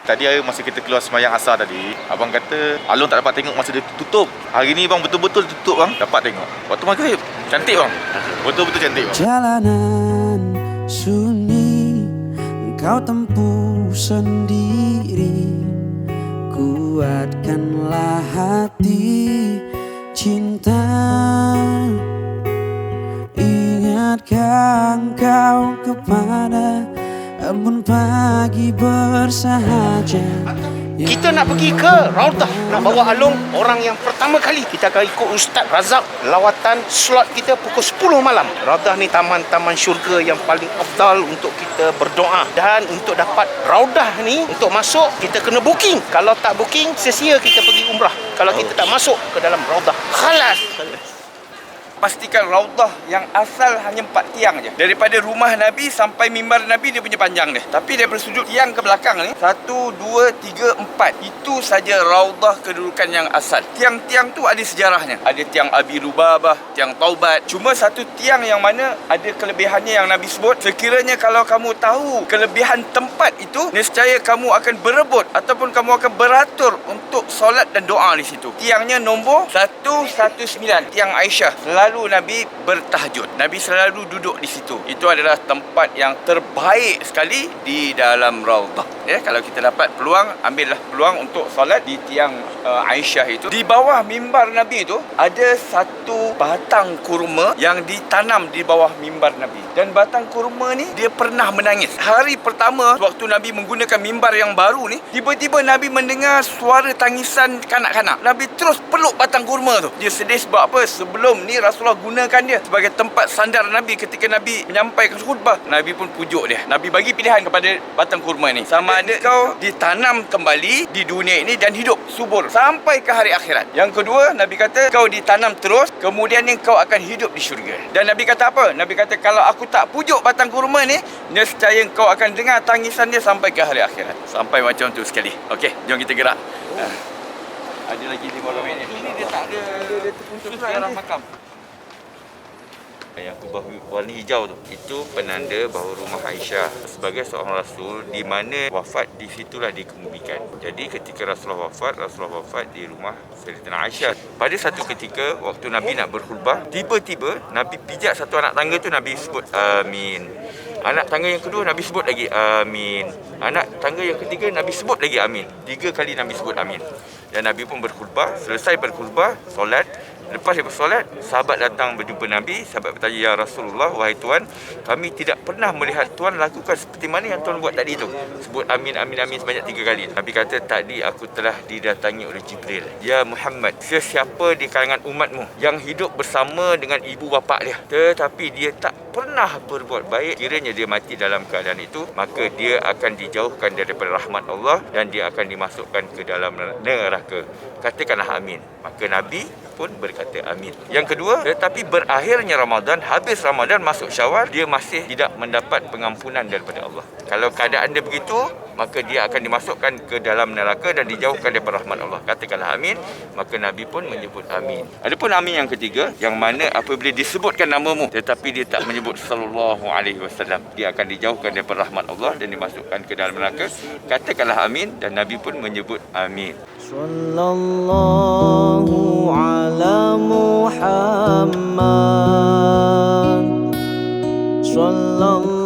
Tadi hari masa kita keluar sembahyang asar tadi, abang kata Along tak dapat tengok masa dia tutup. Hari ni bang betul-betul tutup bang, dapat tengok. Waktu maghrib cantik bang. Betul-betul cantik bang. Jalanan sunyi engkau tempuh sendiri, kuatkanlah hati cinta, ingatkan kau kepada embun pagi bersahaja. Kita nak pergi ke Raudah, nak bawa Along orang yang pertama kali. Kita akan ikut Ustaz Razak. Lawatan slot kita pukul 10 malam. Raudah ni taman-taman syurga yang paling afdal untuk kita berdoa. Dan untuk dapat Raudah ni, untuk masuk kita kena booking. Kalau tak booking, sia-sia kita pergi umrah. Kalau kita tak masuk ke dalam Raudah, khalas. Pastikan Raudah yang asal hanya 4 tiang je. Daripada rumah Nabi sampai mimbar Nabi dia punya panjang dia. Tapi daripada sudut tiang ke belakang ni 1, 2, 3, 4. Itu saja Raudah kedudukan yang asal. Tiang-tiang tu ada sejarahnya. Ada tiang Abi Lubabah, tiang Taubat. Cuma satu tiang yang mana ada kelebihannya yang Nabi sebut. Sekiranya kalau kamu tahu kelebihan tempat itu, nescaya kamu akan berebut ataupun kamu akan beratur untuk solat dan doa di situ. Tiangnya nombor 119, tiang Aisyah. Lalu Nabi bertahajud. Nabi selalu duduk di situ. Itu adalah tempat yang terbaik sekali di dalam Raudah. Ya, kalau kita dapat peluang, ambillah peluang untuk solat di tiang Aisyah itu. Di bawah mimbar Nabi itu ada satu batang kurma yang ditanam di bawah mimbar Nabi. Dan batang kurma ni dia pernah menangis. Hari pertama waktu Nabi menggunakan mimbar yang baru ni, tiba-tiba Nabi mendengar suara tangisan kanak-kanak. Nabi terus peluk batang kurma tu. Dia sedih sebab apa? Sebelum ni Rasulullah gunakan dia sebagai tempat sandar Nabi ketika Nabi menyampaikan khutbah. Nabi pun pujuk dia. Nabi bagi pilihan kepada batang kurma ni. Sama ada kau ditanam kembali di dunia ini dan hidup subur sampai ke hari akhirat. Yang kedua, Nabi kata kau ditanam terus, kemudian kau akan hidup di syurga. Dan Nabi kata apa? Nabi kata kalau aku tak pujuk batang kurma ni, nescaya kau akan dengar tangisan dia sampai ke hari akhirat. Sampai macam tu sekali. Okey, jom kita gerak. Ada lagi 15 minit. Ini dia tak ada terputus arah makam. yang kubah warna hijau tu, itu penanda bahawa rumah Aisyah sebagai seorang Rasul di mana wafat di situlah dikebumikan. Jadi ketika Rasulullah wafat di rumah Sayyidatina Aisyah. Pada satu ketika waktu Nabi nak berkhutbah, tiba-tiba Nabi pijak satu anak tangga tu, Nabi sebut amin. Anak tangga yang kedua Nabi sebut lagi amin. Anak tangga yang ketiga Nabi sebut lagi amin. 3 kali Nabi sebut amin. Dan Nabi pun berkhutbah, selesai berkhutbah, solat. Lepas dia bersolat, sahabat datang berjumpa Nabi. Sahabat bertanya, ya Rasulullah, wahai Tuan, kami tidak pernah melihat Tuan lakukan seperti mana yang Tuan buat tadi tu. Sebut amin, amin, amin sebanyak 3 kali. Nabi kata, tadi aku telah didatangi oleh Jibril. Ya Muhammad, sesiapa di kalangan umatmu yang hidup bersama dengan ibu bapa dia, tetapi dia tak pernah berbuat baik, kiranya dia mati dalam keadaan itu, maka dia akan dijauhkan daripada rahmat Allah dan dia akan dimasukkan ke dalam neraka. Katakanlah amin. Maka Nabi pun berkata amin. Yang kedua, tetapi berakhirnya Ramadan, habis Ramadan masuk Syawal, dia masih tidak mendapat pengampunan daripada Allah. Kalau keadaan dia begitu, maka dia akan dimasukkan ke dalam neraka dan dijauhkan daripada rahmat Allah. Katakanlah amin. Maka Nabi pun menyebut amin. Adapun amin yang ketiga, yang mana apabila disebutkan namamu tetapi dia tak menyebut sallallahu alaihi wasallam, dia akan dijauhkan daripada rahmat Allah dan dimasukkan ke dalam neraka. Katakanlah amin, dan Nabi pun menyebut amin. Sallallahu ala Muhammad, sallallahu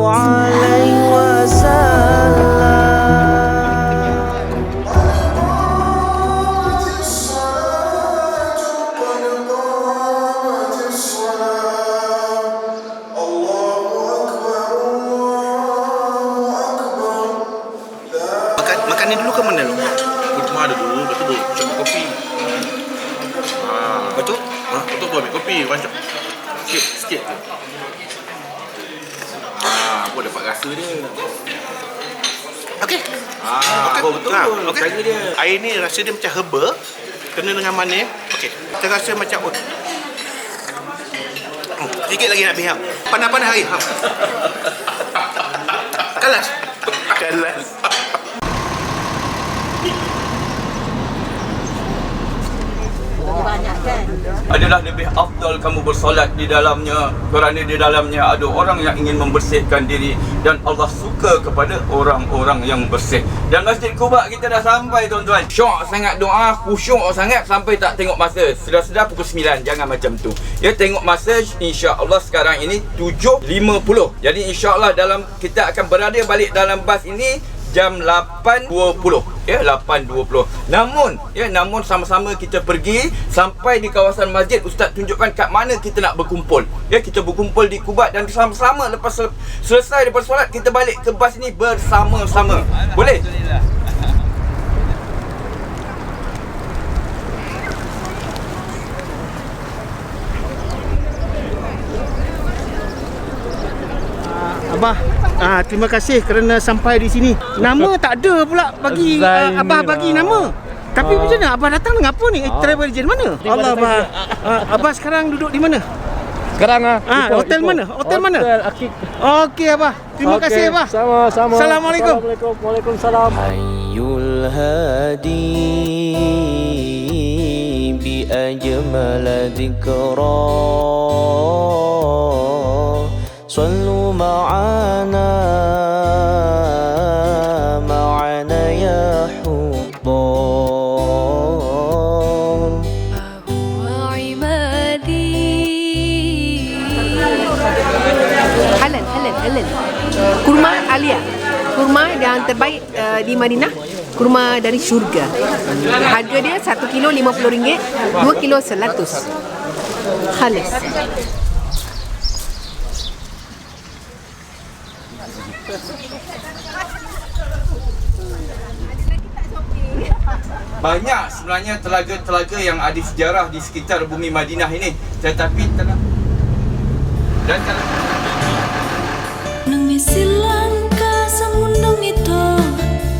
alaihi wasallam. Makanan dulu ke mana lu? Kurma ada dulu, lepas tu baru cukup kopi. Betul? Lepas tu baru ambil kopi, banyak. Sikit tu. Aku dapat rasa dia. Okey. Okey, betul. Okey. Dia. Air ni rasa dia macam herba, kena dengan manis. Okey. Kita rasa macam sikit lagi nak pihak. Panas-panas hari. Kalas. Kalas. Banyak kan? Adalah lebih afdal kamu bersolat di dalamnya, kerana di dalamnya ada orang yang ingin membersihkan diri dan Allah suka kepada orang-orang yang bersih. Dan Masjid Quba kita dah sampai tuan-tuan. Syok sangat doa, khusyuk sangat sampai tak tengok masa. Sudah pukul 9, jangan macam tu. Ya, tengok masa, insya-Allah sekarang ini 7.50. Jadi insya-Allah dalam kita akan berada balik dalam bas ini jam 8.20. Ya, 8.20. Namun sama-sama kita pergi sampai di kawasan masjid. Ustaz tunjukkan kat mana kita nak berkumpul. Ya, kita berkumpul di Kubat dan sama-sama lepas selesai daripada solat kita balik ke bas ni bersama-sama. Boleh? Abah, terima kasih kerana sampai di sini. Nama tak ada pula bagi Abah bagi nama. Tapi macam mana Abah datang dengan apa ni? Travel agent mana? Allah Abah. Abah sekarang duduk di mana? Sekarang hotel mana? Hotel mana? Okey Abah. Terima kasih Abah. Sama-sama. Assalamualaikum. Waalaikumsalam. Hayyul hadi bi ajmal dzikra. Sallu ma'ana ya hubban. Huwa ibadi. Halal. Kurma Alia. Kurma yang terbaik di Madinah. Kurma dari syurga. Harga dia 1 kilo RM50, 2 kilo RM100. Halal. Banyak sebenarnya telaga-telaga yang ada sejarah di sekitar bumi Madinah ini, tetapi telah dan kalau Nang misilangka sa mundong ito,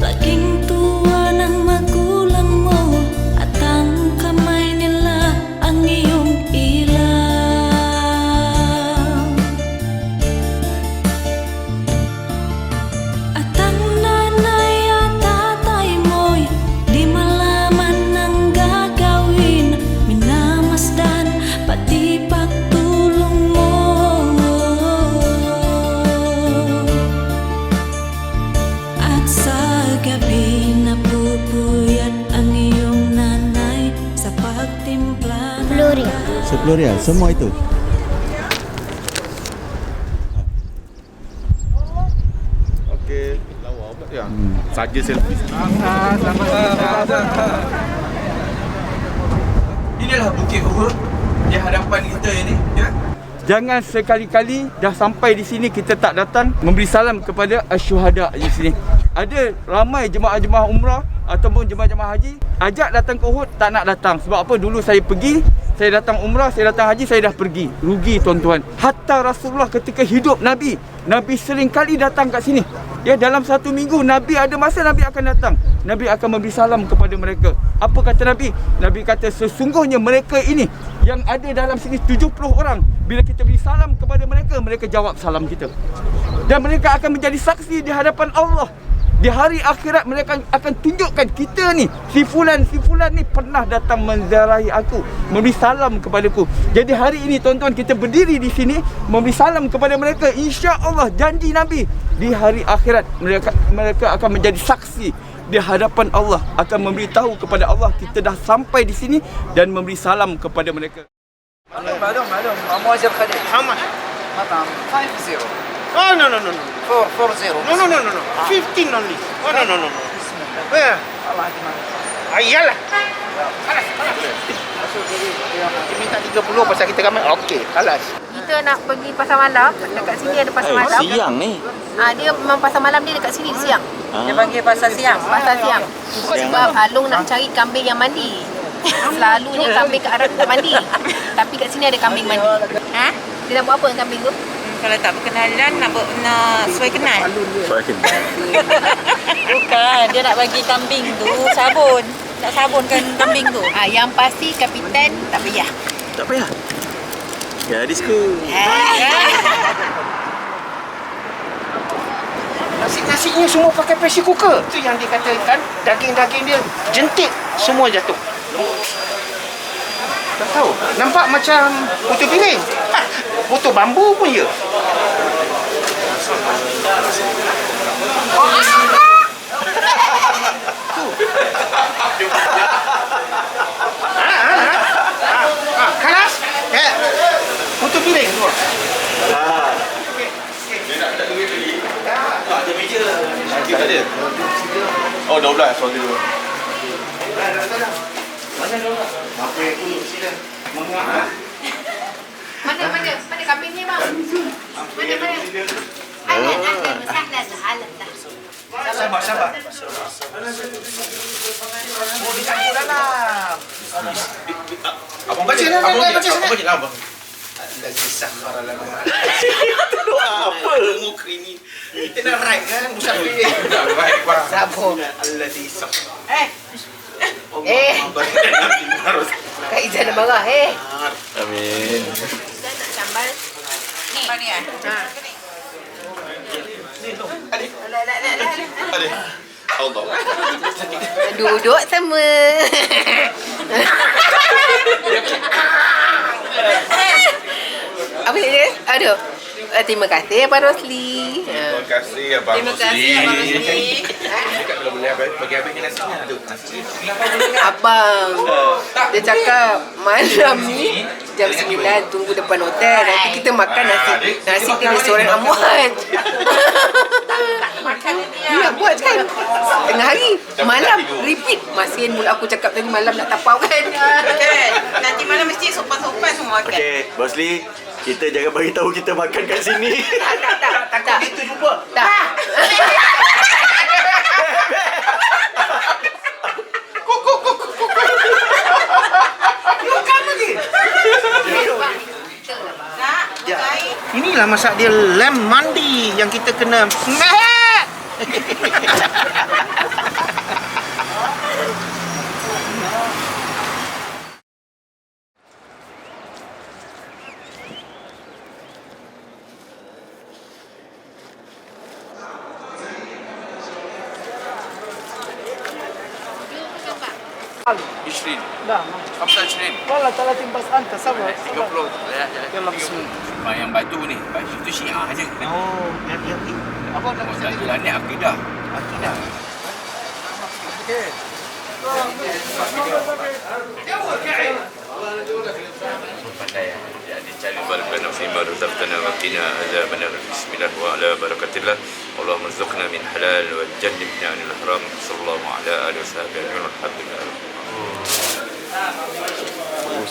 laging tuwa ng magulang mo, at ang kamay nila ang iyong ilaw. At ang nanay at tatay mo'y di malaman ng gagawin, minamasdan pati pagtuwa. gabi na pupuyat ang iyong nanay sa pagtimpla. 10 rial semua itu. Okey, lawa apa ya? Saja selfie. Inilah Bukit Uhud di hadapan kita ini, ya. Jangan sekali-kali dah sampai di sini kita tak datang memberi salam kepada asyuhada di sini. Ada ramai jemaah-jemaah umrah ataupun jemaah-jemaah haji ajak datang ke Uhud tak nak datang. Sebab apa? Dulu saya pergi, saya datang umrah, saya datang haji, saya dah pergi. Rugi tuan-tuan. Hatta Rasulullah ketika hidup Nabi sering kali datang kat sini. Ya, dalam 1 minggu Nabi ada masa Nabi akan datang. Nabi akan memberi salam kepada mereka. Apa kata Nabi? Nabi kata sesungguhnya mereka ini yang ada dalam sini 70 orang. Bila kita beri salam kepada mereka, mereka jawab salam kita. Dan mereka akan menjadi saksi di hadapan Allah. Di hari akhirat mereka akan tunjukkan kita ni, si fulan ni pernah datang menziarahi aku, memberi salam kepadaku. Jadi hari ini tuan-tuan kita berdiri di sini memberi salam kepada mereka. Insya-Allah janji Nabi di hari akhirat mereka akan menjadi saksi di hadapan Allah, akan memberitahu kepada Allah kita dah sampai di sini dan memberi salam kepada mereka. معلوم امواج الخليج. How much? مطعم 50. Oh, no. 440. No. 15 only. Oh, no. Where? الله يعطيك. Ayalah. Kalas. Kita minta 30 pasal kita ramai. Okey, kalas. Kita nak pergi pasar malam. Dekat sini ada pasar malam. Siang ni. Dia memang pasar malam dia dekat sini siang. Dia panggil pasar siang. Pasar siang. Sebab Along nak cari kambing yang mandi. Selalunya kambing kat Arab tak mandi. Tapi kat sini ada kambing mandi. Dia nak buat apa dengan kambing tu? Kalau tak berkenalan nak suai kenal. Bukan, dia nak bagi kambing tu sabun. Nak sabunkan kambing tu. Yang pasti kapitan tak payah. Tak payah. Gadisku. Nasi-nasinya semua pakai pressure cooker. Itu yang dikatakan daging-daging dia jentik semua jatuh. Tak tahu. Nampak macam putu piring. Putu bambu pun ya. Keras? Putu piring tu. Tak ada meja. Tak ada. Oh, 12 soal dia. Mana dulu? Apa yang dulu sila? Menguat. Mana kambing ni bang? Mana? Sabar. Oh, dicampur dalam. Abang baca lah. Abang baca lah. Lagi sahara lah. Apa mukri ni? Kita nak ride kan? Bukan pilih. Dah ride bang. Sabar. Alladhi sahara. Kak Izzah dah marah. Amin. Izzah nak sambal. Sambal ni Allah. Duduk sama. Apa dia? Aduh. Terima kasih Abang Rosli. Terima kasih Abang Rosli. Dekat kalau boleh bagi abang nasinya tu. Abang. Dia cakap malam ni jam 9 tunggu depan hotel. Nanti kita makan nasi di restoran Amwaj. Dia buat kan tengah hari. Malam repeat. Masih mula aku cakap tadi malam nak tapau kan. Nanti malam mesti sopan-sopan semua kan. Okey, Bosli, kita jangan bagi tahu kita makan kat sini. Tak. Itu jumpa. Tak. Inilah masak dia lamb mandi yang kita kena Ishrin. لا 25. والله 30 بس انت صبر 30. يلا بسم الله. Yang batu ni, batu tu Syiah je. Oh, yang Apa dah ni akidah. بارك لنا فيما رزقتنا وقنا عذاب النار بسم الله وعلى بركة الله اللهم ارزقنا من حلال وجنبنا عن الحرام صلى الله على آله وصحبه الحمد لله.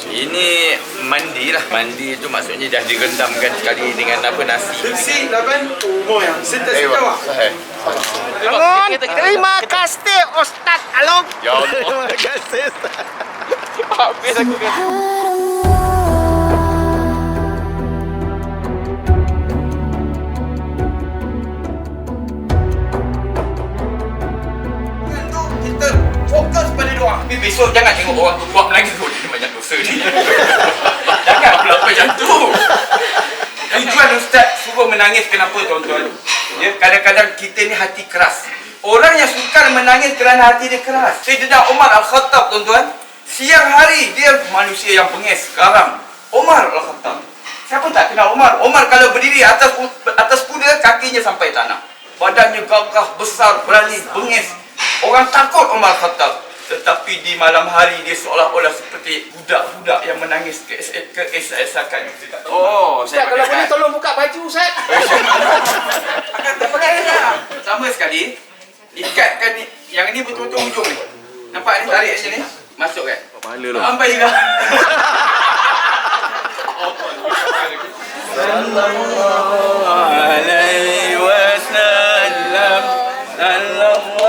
Ini mandi lah. Mandi tu maksudnya dah direndamkan sekali dengan apa nasi. Bersih lah kan? Moya. Sentak Sahih. Bangun. Terima kasih Ustaz Along. Ya Allah. Terima kasih Ustaz. Habis aku kata. Fokus pada doa. Tapi besok jangan tengok orang tu buat lagi kot. Dia banyak dosa ni. Jangan pula macam tu. Tujuan Ustaz suruh menangis kenapa tuan-tuan? Ya, kadang-kadang kita ni hati keras. Orang yang sukar menangis kerana hati dia keras. Sayyidina Umar Al-Khattab tuan-tuan. Siang hari dia manusia yang pengis, garang. Umar Al-Khattab. Siapa tak kenal Umar? Umar kalau berdiri atas kuda, kakinya sampai tanah. Badannya gagah, besar, berani, bengis. Orang takut Umar Khattab. Tetapi di malam hari dia seolah-olah seperti budak-budak yang menangis keesak-esakan. Oh, Ustaz, kalau boleh tolong buka baju Ustaz. Pertama sekali, ikatkan ni. Yang ini betul-betul hujung ni. Nampak ni, tarik macam ni. Masuk kan? Pahala lah. Ambil lah. Sallallahu alaihi wasallam. Sallallahu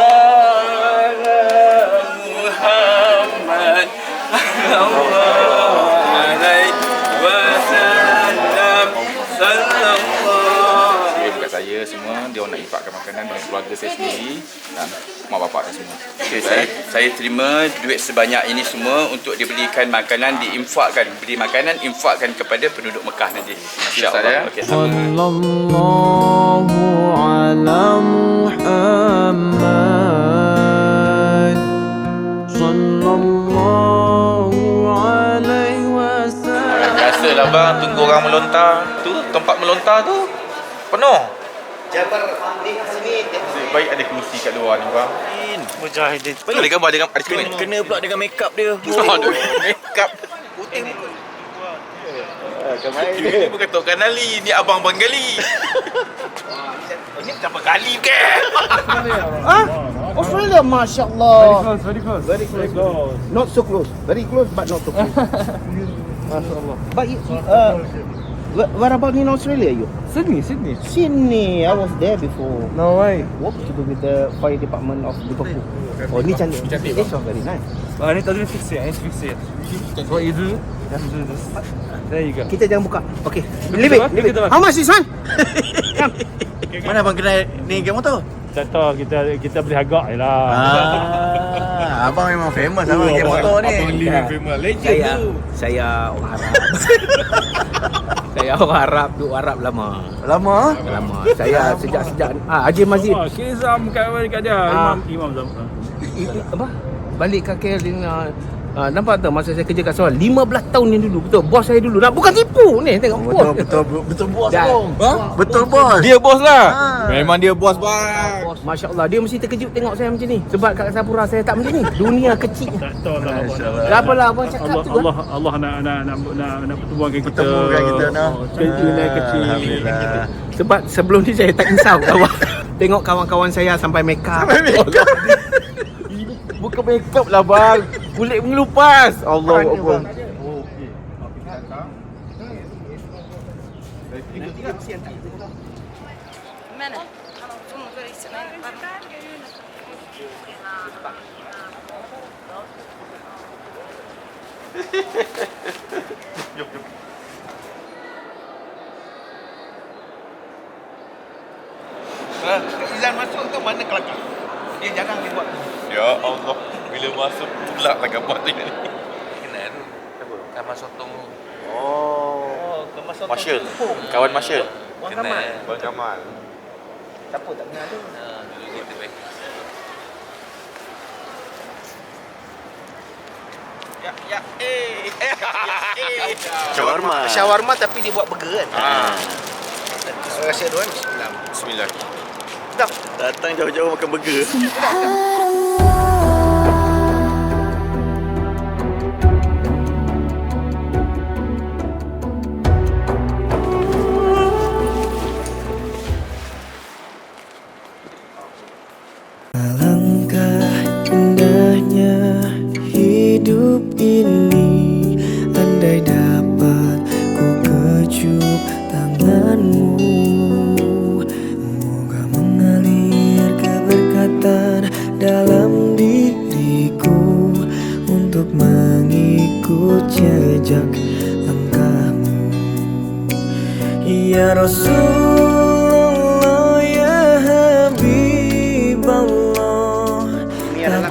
saya semua dia orang nak infakkan makanan dengan keluarga saya sendiri dan mak bapak saya semua. Okay, saya terima duit sebanyak ini semua untuk dibelikan makanan, diinfakkan, beli makanan, infakkan kepada penduduk Mekah nanti. Insya-Allah. Okey. Sallallahu ala Muhammad. Sallallahu alaihi wasallam. Biasalah bang, tunggu orang melontar. Tu tempat melontar tu penuh. Jabar ni sini. Baik ada kerusi kat luar ni bang. Mujahidin. Boleh gambar dengan ada cermin. Kena pula dengan make up dia. Makeup. Putih ni. Ini bukan Tok Kanali, ni Abang Bengali. Ini berapa kali ke? Ah? Australia, masya-Allah. Very close. Not so close. Very close but not so close. Masya-Allah. But where about in Australia you? Sydney. Sydney. I was there before. No way. Work to do with the fire department of Liverpool. Oh, ni cantik. It's very nice. I need to fix it. What you do? Just do this. There you go. Kita jangan buka. Okay. Leave it. How much this one? Come. Mana abang kedai ni game motor? Tak tahu, kita beli harga je lah. Abang memang famous abang game motor ni. Abang Lee famous. Legend tu. Saya orang Arab. Saya orang Arab, duduk Arab lama. Lama? Lama. Saya sejak Haji Masjid. Kizam kat dia. Imam Zam. Apa? Balik ke KL dengan nampak tak masa saya kerja kat Sarawak 15 tahun yang dulu. Betul bos saya dulu. Nak bukan tipu ni, tengok bos. Betul bos bang. Betul bos. Dia bos lah. Memang dia bos bang. Masya-Allah, dia mesti terkejut tengok saya macam ni. Sebab kat Sapura saya tak macam ni. Dunia kecil. Tak tahu lah. Apalah abang cakap tu. Allah nak pertemukan kita. Pertemukan kita nah. Dunia kecil. Alhamdulillah. Sebab sebelum ni saya tak risau kawan. Tengok kawan-kawan saya sampai make up. Bukan makeup lah bang. Kulit mengelupas. Allah Akbar. Mana? Izan masuk tu mana kelakar? Dia jarang dia buat. Ya Allah, bila masuk pula lah gambar tu ni. Kenal tu. Siapa? Kamal Sotong. Oh, Kamal Sotong. Marshall. Kawan Marshall. Kenal. Bang Kamal. Siapa tak kenal tu? Dulu kita baik. Shawarma tapi dia buat burger kan? Rasa tuan. Bismillah. Dah. Datang jauh-jauh makan burger. Subhanallah indahnya hidup ini, andai dapat ku kecup tanganmu. Moga mengalir keberkatan dalam diriku untuk mengikut jejak langkahmu. Ya Rasulullah, ya Habiballah, Ini adalah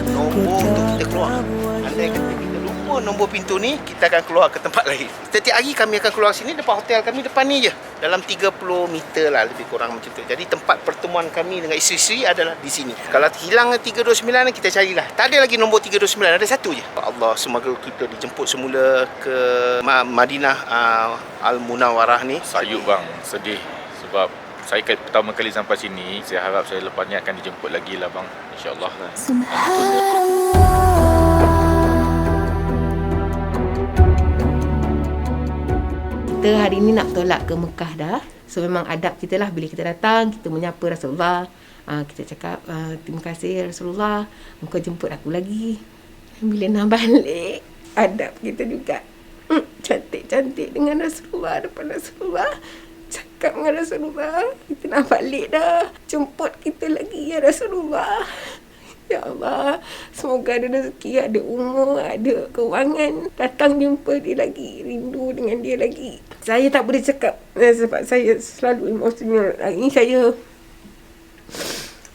nombor untuk kita keluar. Andai kata kita lupa nombor pintu ni, kita akan keluar ke tempat lain. Setiap hari kami akan keluar sini, depan hotel kami, depan ni je. Dalam 30 meter lah, lebih kurang macam tu. Jadi tempat pertemuan kami dengan isteri-isteri adalah di sini. Kalau hilang 329, kita carilah. Tak ada lagi nombor 329, ada satu je. Allah, semoga kita dijemput semula ke Madinah Al-Munawwarah ni. Sayuk bang, sedih sebab saya pertama kali sampai sini. Saya harap saya lepas ni akan dijemput lagi lah bang, insyaAllah. Kita hari ni nak tolak ke Mekah dah. So memang adab kita lah, bila kita datang, kita menyapa Rasulullah. Kita cakap, terima kasih Rasulullah, engkau jemput aku lagi. Bila nak balik, adab kita juga cantik-cantik dengan Rasulullah, depan Rasulullah. Cakap dengan Rasulullah, kita nak balik dah, jemput kita lagi ya Rasulullah. Ya Allah, semoga ada rezeki, ada umur, ada kewangan, datang jumpa dia lagi, rindu dengan dia lagi. Saya tak boleh cakap sebab saya selalu emosional. Hari ni saya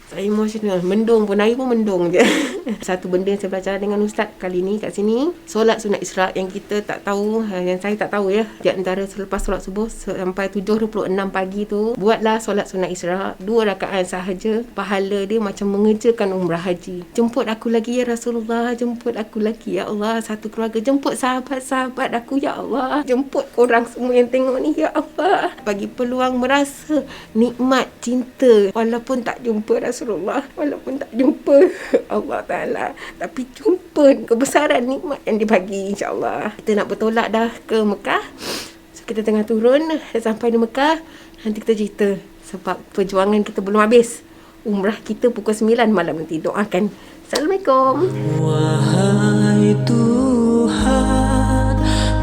emosional, mendung pun, air pun mendung je. Satu benda yang saya belajar dengan Ustaz kali ni kat sini, solat sunat Isra' yang kita tak tahu, yang saya tak tahu ya, di antara selepas solat subuh sampai 7.26 pagi tu, buatlah solat sunat Isra' 2 rakaat sahaja. Pahala dia macam mengerjakan umrah haji. Jemput aku lagi ya Rasulullah, jemput aku lagi ya Allah. Satu keluarga, jemput sahabat-sahabat aku ya Allah, jemput korang semua yang tengok ni ya Allah. Bagi peluang merasa nikmat cinta walaupun tak jumpa Rasulullah, walaupun tak jumpa Allah Ta'ala, tapi jumpa kebesaran nikmat yang dibagi, insyaAllah. Kita nak bertolak dah ke Mekah. So kita tengah turun, sampai di Mekah, nanti kita cerita. Sebab perjuangan kita belum habis. Umrah kita pukul 9 malam nanti. Doakan. Assalamualaikum. Wahai Tuhan,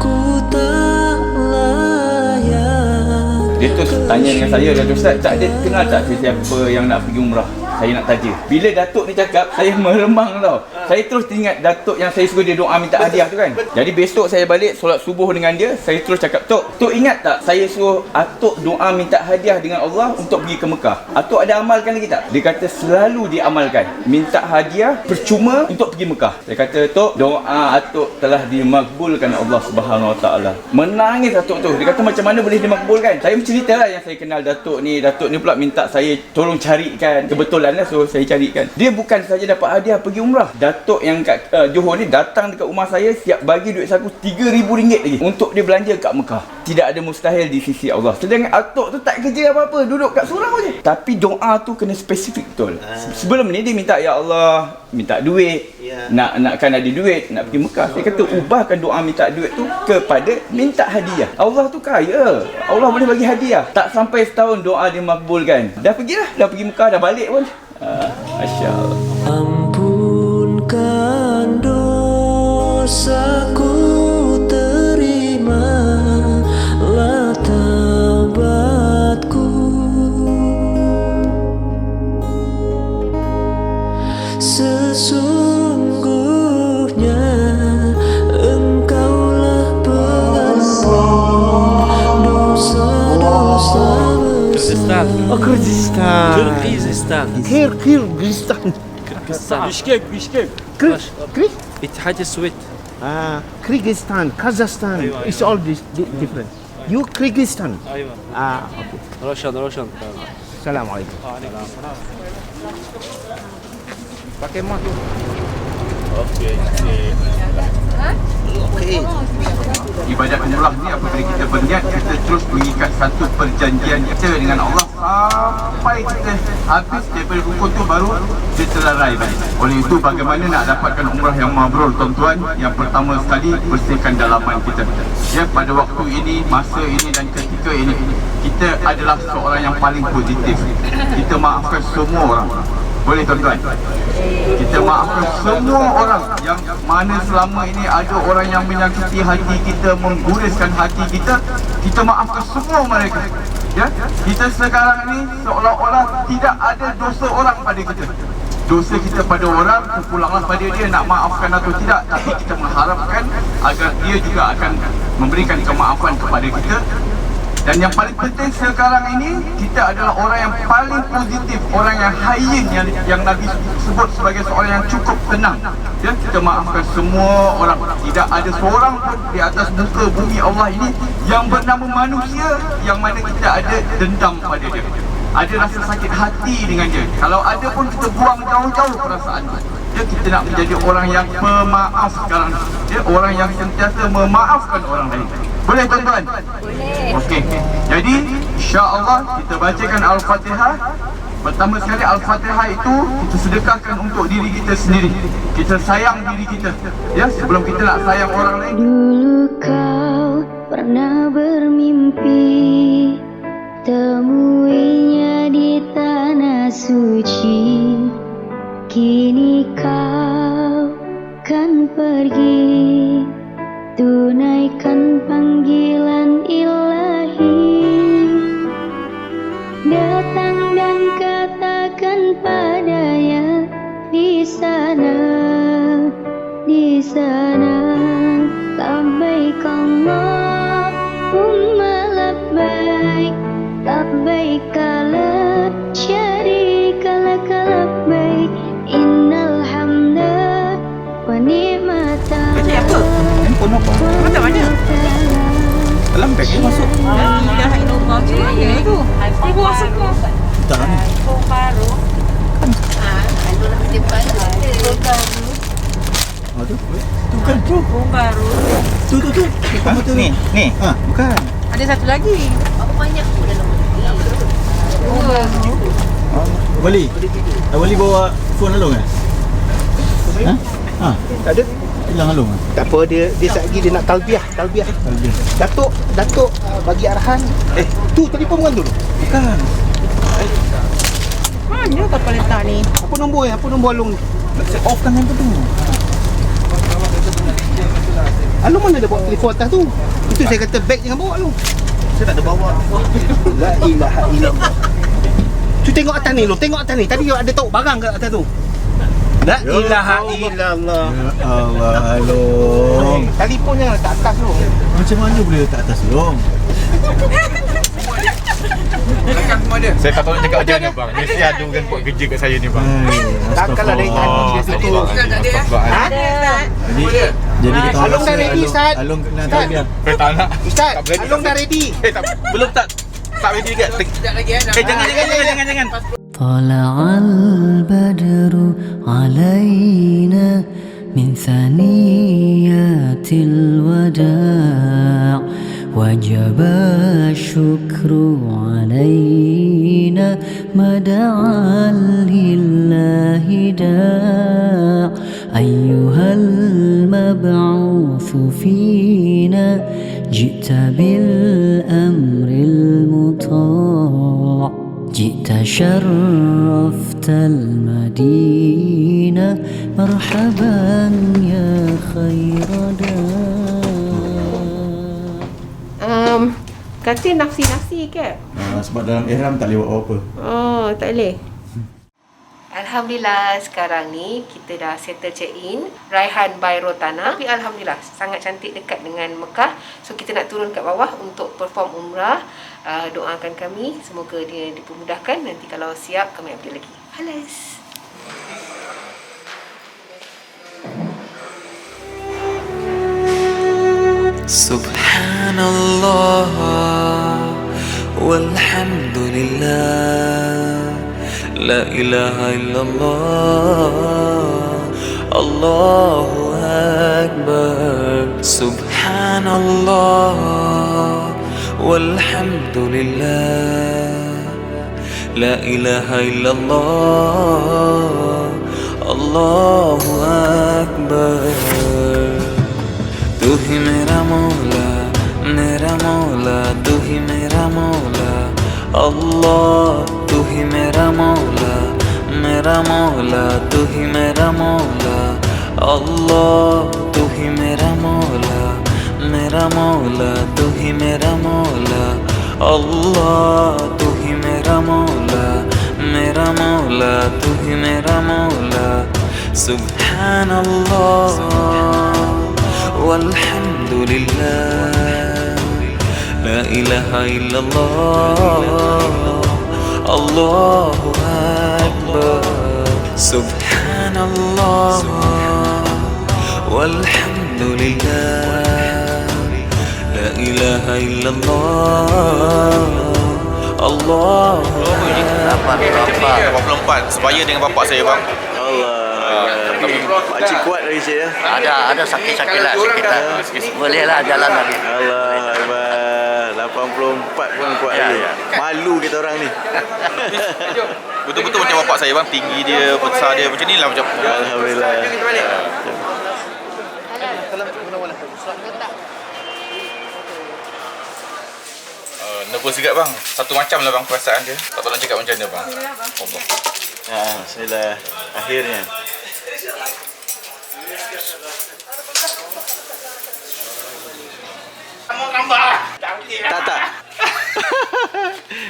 ku tak layak. Dia terus tanya dengan saya, Datuk Ustaz, tak ada kenal tak siapa yang nak pergi umrah? Saya nak taja. Bila Datuk ni cakap, saya meremang tau. Saya terus ingat Datuk yang saya suruh dia doa minta hadiah tu kan. Jadi besok saya balik solat subuh dengan dia, saya terus cakap, Tok ingat tak saya suruh Atuk doa minta hadiah dengan Allah untuk pergi ke Mekah? Atuk ada amalkan lagi tak? Dia kata selalu diamalkan. Minta hadiah percuma untuk pergi Mekah. Saya kata, Tok, doa Atuk telah dimakbulkan Allah Subhanahu Wa Taala. Menangis Atuk tu. Dia kata macam mana boleh dimakbulkan? Saya menceritalah yang saya kenal Datuk ni. Datuk ni pula minta saya tolong carikan. Kebetulan lah, so saya carikan. Dia bukan saja dapat hadiah pergi umrah. Datuk yang kat Johor ni datang dekat rumah saya, siap bagi duit saku RM3,000 lagi untuk dia belanja kat Mekah. Tidak ada mustahil di sisi Allah. Sedangkan Atuk tu tak kerja apa-apa, duduk kat surau je. Tapi doa tu kena spesifik betul. Sebelum ni dia minta, ya Allah, minta duit, nakkan ada duit, nak pergi Mekah. Saya kata ubahkan doa minta duit tu kepada minta hadiah. Allah tu kaya, Allah boleh bagi hadiah. Tak sampai setahun doa dia makbulkan. Dah pergilah, dah pergi Mekah, dah balik pun. Masya Allah. Ampunkan dosaku, terimalah taubatku. Sesungguhnya Engkaulah pengampun dosa-dosa. Oh, Kyrgyzstan. Kyrgyzstan. Bishkek. Ittihad Soviet. Kyrgyzstan, Kazakhstan. It's all different. You Kyrgyzstan. أيوة. Okay. روشن. Assalamualaikum. Pakai mat tu. Okey. Ibadat umrah ni apabila kita berniat, kita terus mengikat satu perjanjian kita dengan Allah sampai kita habis daripada rukun tu baru dia terlarai balik. Oleh itu bagaimana nak dapatkan umrah yang mabrur tuan-tuan? Yang pertama sekali bersihkan dalaman kita. Ya, pada waktu ini, masa ini dan ketika ini kita adalah seorang yang paling positif. Kita maafkan semua orang. Boleh tuan-tuan? Kita maafkan semua orang yang mana selama ini ada orang yang menyakiti hati kita, mengguriskan hati kita. Kita maafkan semua mereka. Ya, kita sekarang ini seolah-olah tidak ada dosa orang pada kita. Dosa kita pada orang terpulanglah pada dia nak maafkan atau tidak. Tapi kita mengharapkan agar dia juga akan memberikan kemaafan kepada kita. Dan yang paling penting sekarang ini, kita adalah orang yang paling positif, orang yang hayyin, yang Nabi sebut sebagai seorang yang cukup tenang. Ya, kita maafkan semua orang. Tidak ada seorang pun di atas muka bumi Allah ini yang bernama manusia yang mana kita ada dendam pada dia, ada rasa sakit hati dengan dia. Kalau ada pun kita buang jauh-jauh perasaan itu. Ya, kita nak menjadi orang yang pemaaf sekarang. Ya, orang yang sentiasa memaafkan orang lain. Boleh tuan-tuan? Boleh. Okey. Jadi insya-Allah kita bacakan Al-Fatihah. Pertama sekali Al-Fatihah itu kita sedekahkan untuk diri kita sendiri. Kita sayang diri kita. Ya, sebelum kita nak sayang orang lain. Dulu kau pernah bermimpi temuinya di tanah suci. Kini kau kan pergi, tunaikan panggilan ilahi. Datang dan katakan padanya di sana, labbaik Allahumma labbaik, labbaik la syarika lak labbaik, innal hamda wa ni'mata. Apa? Handphone apa? Macam mana? Dalam beg ni masuk. La ilaha illallah. Ya tu. Aku rasa kau. Tak ni. iPhone baru. Ada nak dia baru. iPhone baru. Tu. Tu kan Pro. iPhone baru. Tu. Depan motor Ni. bukan. Ada satu lagi. Apa banyak pun dalam ni. Wali. Wali bawa phone Along kan? Tak ada. Hilang Along kan? Tak apa, dia lagi dia nak talbiah. Datuk bagi arahan. Tu telefon bukan tu? Bukan. Mana kapal letak ni? Apa nombor Along ni? Set off kan yang tu. Along mana ada bawa telefon atas tu? Itu saya kata beg jangan bawa Along. Saya tak ada bawa. La ilaha illallah. Tu tengok atas ni, tengok atas ni. Tadi ada tahu barang kat atas tu. La ilaha illallah. Ya Allah, Along. Telefonnya letak atas tu. Macam mana boleh letak atas Along? Lekat semua dia. Saya tak tahu nak cakap macam mana bang. Mesti ada kan buat kerja kat saya ni bang. Takkanlah dari tadi dia situ. Jadi kita Along dah ready, Ustaz. Along kena talbiah. Tak nak. Ustaz, Along dah ready. Belum tak ready dekat. Sekejap lagi jangan. طلع البدر علينا من ثنيات الوداع وجب الشكر علينا ما دعا لله داع أيها المبعوث فينا جئت بالأمر المطاع جئت شرفت المدينة مرحبا يا خير Kata nafsi-nafsi ke? Sebab dalam ihram tak boleh buat apa-apa. Oh, tak boleh. Alhamdulillah sekarang ni kita dah settle check-in Raihan by Rotana. Tapi Alhamdulillah sangat cantik dekat dengan Mekah. So kita nak turun kat bawah untuk perform umrah. Doakan kami semoga dia dipermudahkan. Nanti kalau siap kami update lagi. Halas. Subhanallah walhamdulillah la ilaha illallah Allahu akbar Subhanallah walhamdulillah la ilaha illallah Allahu akbar तू ही मेरा मौला तू ही मेरा मौला अल्लाह तू ही मेरा मौला मेरा मौला तू ही मेरा मौला अल्लाह तू ही मेरा मौला तू ही मेरा मौला अल्लाह तू ही मेरा मौला तू ही मेरा मौला सुब्हान अल्लाह वल्हम्दुलिल्लाह ला ilaha illallah Allahu Akbar Subhanallah Walhamdulillah La ilaha illallah Allahu Akbar 84 sebaya dengan bapak saya bang. Tapi makcik kuat lagi saya. Ada sakit-sakit lah sikit. Boleh lah jalan lagi. Allah Akbar 84 pun kuat lagi. Malu kita orang ni. Betul-betul macam bapak saya bang, tinggi dia, besar dia macam ni lah macam. Alhamdulillah. Nervous juga bang. Satu macam lah bang perasaan dia. Tak tahu nak cakap macam mana bang. Allah. Bismillah. Akhirnya. Tak.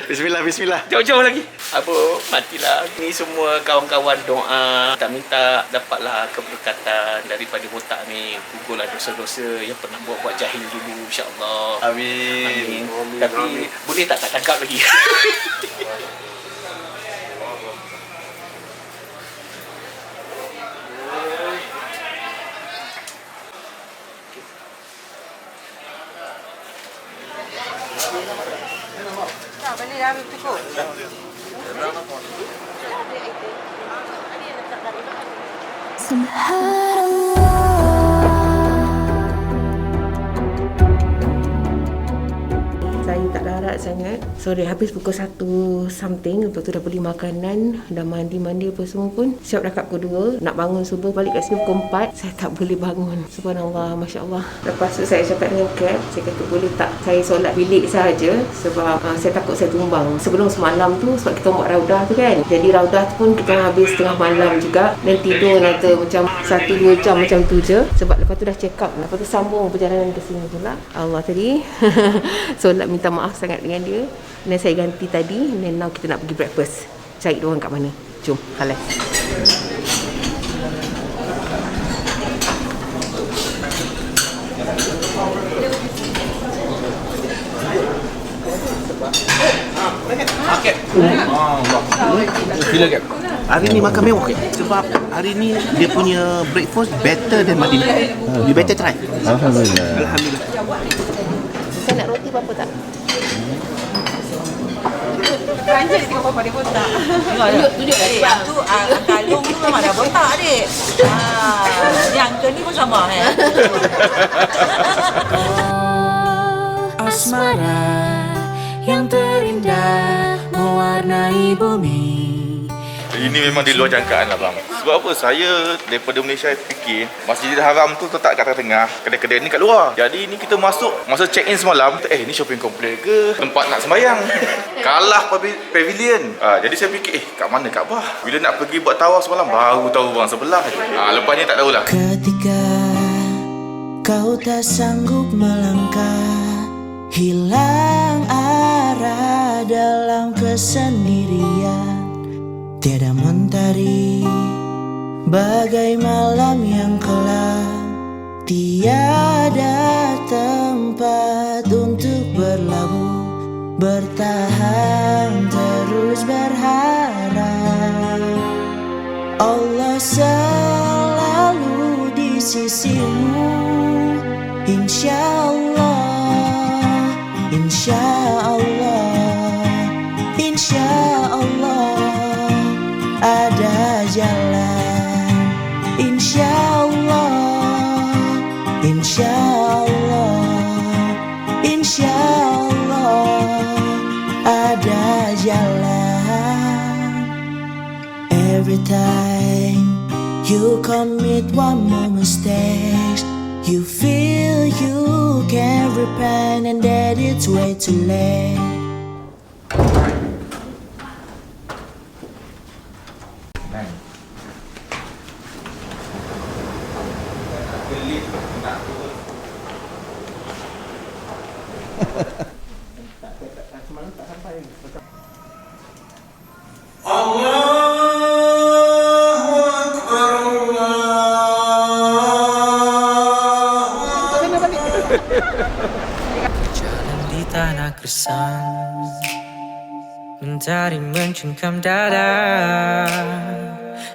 Bismillah. Jauh-jauh lagi. Apa, matilah. Ni semua kawan-kawan doa. Tak minta dapatlah keberkatan daripada otak ni. Gugurlah dosa-dosa yang pernah buat jahil dulu, insya-Allah. Amin. Tapi boleh tak tangkap lagi? Balik dah cukup. Saya tak larat sangat. Sorry, habis pukul 1 something. Lepas tu dah beli makanan, dah mandi apa semua pun. Siap dah kat pukul 2. Nak bangun subuh balik kat sini pukul 4. Saya tak boleh bangun. Subhanallah, Masya Allah. Lepas tu saya cakap dengan Cap. Saya kata boleh tak saya solat bilik sahaja. Sebab saya takut saya tumbang. Sebelum semalam tu, sebab kita buat raudah tu kan. Jadi raudah tu pun kita habis tengah malam juga. Dan tidur nanti macam 1-2 jam macam tu je. Sebab lepas tu dah check up. Lepas tu sambung perjalanan ke sini pula. Allah tadi. Solat minta maaf sangat dengan dia. Dan saya ganti tadi. Dan now kita nak pergi breakfast. Cari diorang kat mana. Jom, halas. Okay. Sila Cap. Hari ni makan mewah Cap. Sebab hari ni dia punya breakfast better than Madinah. You better try. Alhamdulillah. Saya nak roti apa tak? Ranjit dia tengok apa dia botak. Tunjuk sebab tu kalung tu memang dah botak adik. Yang ke ni pun sama Asmara yang terindah mewarnai bumi. Ini memang di luar jangkaan lah bang. Sebab apa? Saya daripada Malaysia fikir Masjidil Haram tu letak kat tengah, kedai-kedai ni kat luar. Jadi ni kita masuk, masa check in semalam, ni shopping complex ke tempat nak sembahyang? Kalah pavilion. Jadi saya fikir kat mana Kaabah? Bila nak pergi buat tawaf semalam baru tahu bang, sebelah je. Lepas ni tak tahulah. Ketika kau tak sanggup melangkah, hilang arah dalam kesendirian, tiada mentari bagai malam yang kelam, tiada tempat untuk berlabuh, bertahan terus berharap. Allah selalu di sisimu, insyaallah, insyaallah, insyaallah ada jalan, insyaallah, insyaallah, insyaallah ada jalan. Every time you commit one more mistake, you feel you can repent and that it's way too late. Jalan di tanah gersang, mentari mencengkam dada,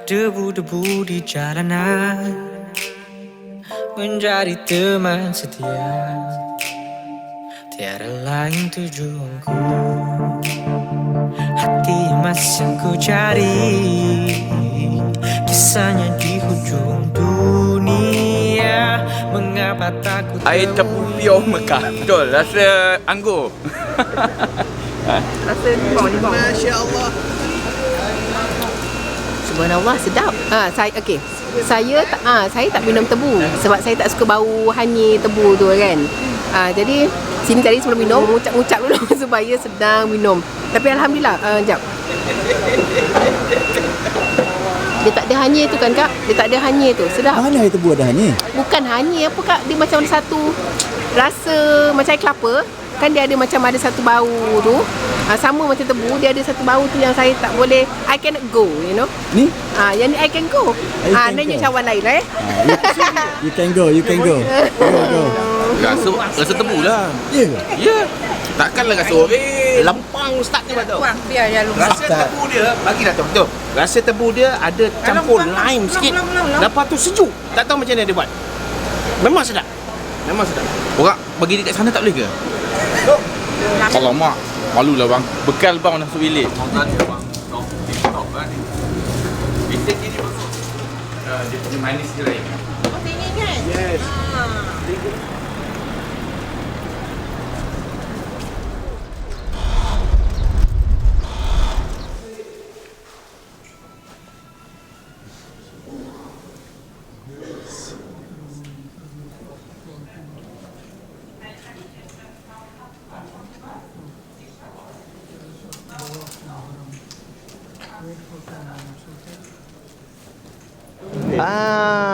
debu-debu di jalanan menjadi teman setia. Tiada lain tujuanku, hati emas yang ku cari, kisahnya di hujung dunia. Mengapa takut Air tebu pure Mekah. Betul, rasa anggur. Rasa limau. Masya Allah. Subhanallah, sedap. Saya tak minum tebu sebab saya tak suka bau hanyir tebu tu kan. Jadi sini tadi sebelum minum ngucap-ngucap dulu supaya sedang minum. Tapi alhamdulillah, jap. Dia tak ada hanyir tu kan Kak? Dia tak ada hanyir tu. Sedap. Mana air tebu ada hanyir? Bukan hanyir apa Kak? Dia macam satu rasa macam air kelapa. Kan dia ada macam ada satu bau tu. Sama macam tebu, dia ada satu bau tu yang saya tak boleh, I cannot go, you know. Ni? Yang ni I can go. Nanya cawan lain lah You can go. Go. Rasa tebu lah. Ya. Ya. Takkanlah rasa orang. Lempang ustaz ni betul. Biar dia lu. Rasa tebu dia, bagi Datuk betul. Rasa tebu dia ada campur lime sikit. Lepas tu sejuk. Tak tahu macam mana dia buat. Memang sedap. Orang bagi dekat sana tak boleh ke? Alamak, malulah bang. Bekal bang nak masuk bilik. Bilik ni masuk. Dia punya manis dia lain. Oh, ini kan? Yes.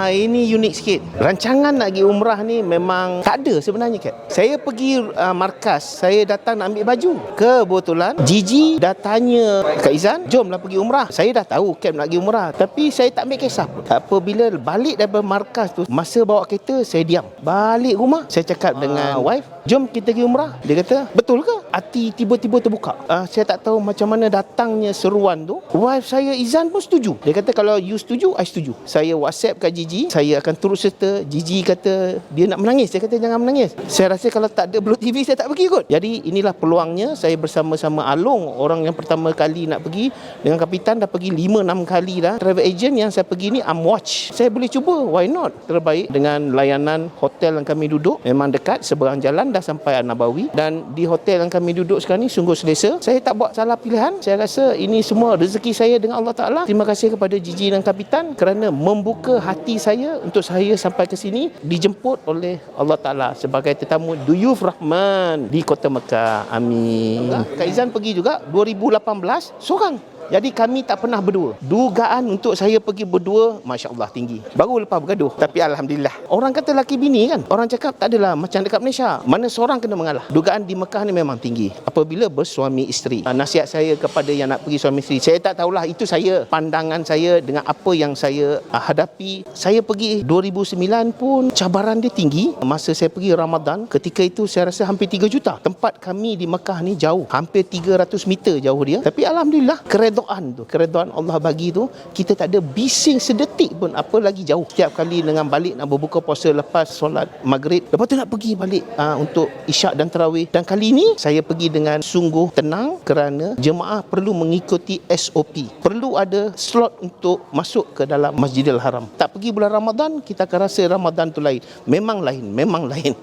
Ini unik sikit. Rancangan nak pergi umrah ni memang tak ada sebenarnya Kak. Saya pergi markas, saya datang nak ambil baju. Kebetulan Gigi dah tanya Kak Izan, jomlah pergi umrah. Saya dah tahu Kak nak pergi umrah, tapi saya tak ambil kisah pun. Apabila balik daripada markas tu, masa bawa kereta saya diam. Balik rumah, saya cakap dengan wife, jom kita pergi umrah. Dia kata, betul ke? Hati tiba-tiba terbuka. Saya tak tahu macam mana datangnya seruan tu. Wife saya Izan pun setuju. Dia kata kalau you setuju, I setuju. Saya WhatsApp kat Gigi, saya akan turut serta. Gigi kata dia nak menangis. Saya kata jangan menangis. Saya rasa kalau tak ada Blue TV saya tak pergi kot. Jadi inilah peluangnya. Saya bersama-sama Along, orang yang pertama kali nak pergi, dengan kapitan dah pergi 5-6 kali dah. Travel agent yang saya pergi ni Amwatch. Saya boleh cuba, why not? Terbaik dengan layanan hotel yang kami duduk. Memang dekat, seberang jalan dah sampai An-Nabawi. Dan di hotel yang kami duduk sekarang ni sungguh selesa. Saya tak buat salah pilihan. Saya rasa ini semua rezeki saya dengan Allah Ta'ala. Terima kasih kepada Gigi dan kapitan kerana membuka hati saya untuk saya sampai ke sini, dijemput oleh Allah Ta'ala sebagai tetamu Duyuf Rahman di Kota Mekah. Amin. Kak Izan pergi juga 2018 seorang. Jadi kami tak pernah berdua. Dugaan untuk saya pergi berdua, Masya Allah tinggi. Baru lepas bergaduh. Tapi Alhamdulillah. Orang kata laki bini kan. Orang cakap tak adalah macam dekat Malaysia. Mana seorang kena mengalah. Dugaan di Mekah ni memang tinggi. Apabila bersuami isteri. Nasihat saya kepada yang nak pergi suami isteri. Saya tak tahulah, itu saya. Pandangan saya dengan apa yang saya hadapi. Saya pergi 2009 pun cabaran dia tinggi. Masa saya pergi Ramadan, ketika itu saya rasa hampir 3 juta. Tempat kami di Mekah ni jauh. Hampir 300 meter jauh dia. Tapi Alhamdulillah, keredaan Allah bagi tu, kita tak ada bising sedetik pun, apa lagi jauh. Setiap kali dengan balik nak berbuka puasa lepas solat maghrib, lepas tu nak pergi balik untuk isyak dan tarawih. Dan kali ni saya pergi dengan sungguh tenang kerana jemaah perlu mengikuti SOP. Perlu ada slot untuk masuk ke dalam Masjidil Haram. Tak tak pergi bulan Ramadan, kita akan rasa Ramadan tu lain. Memang lain.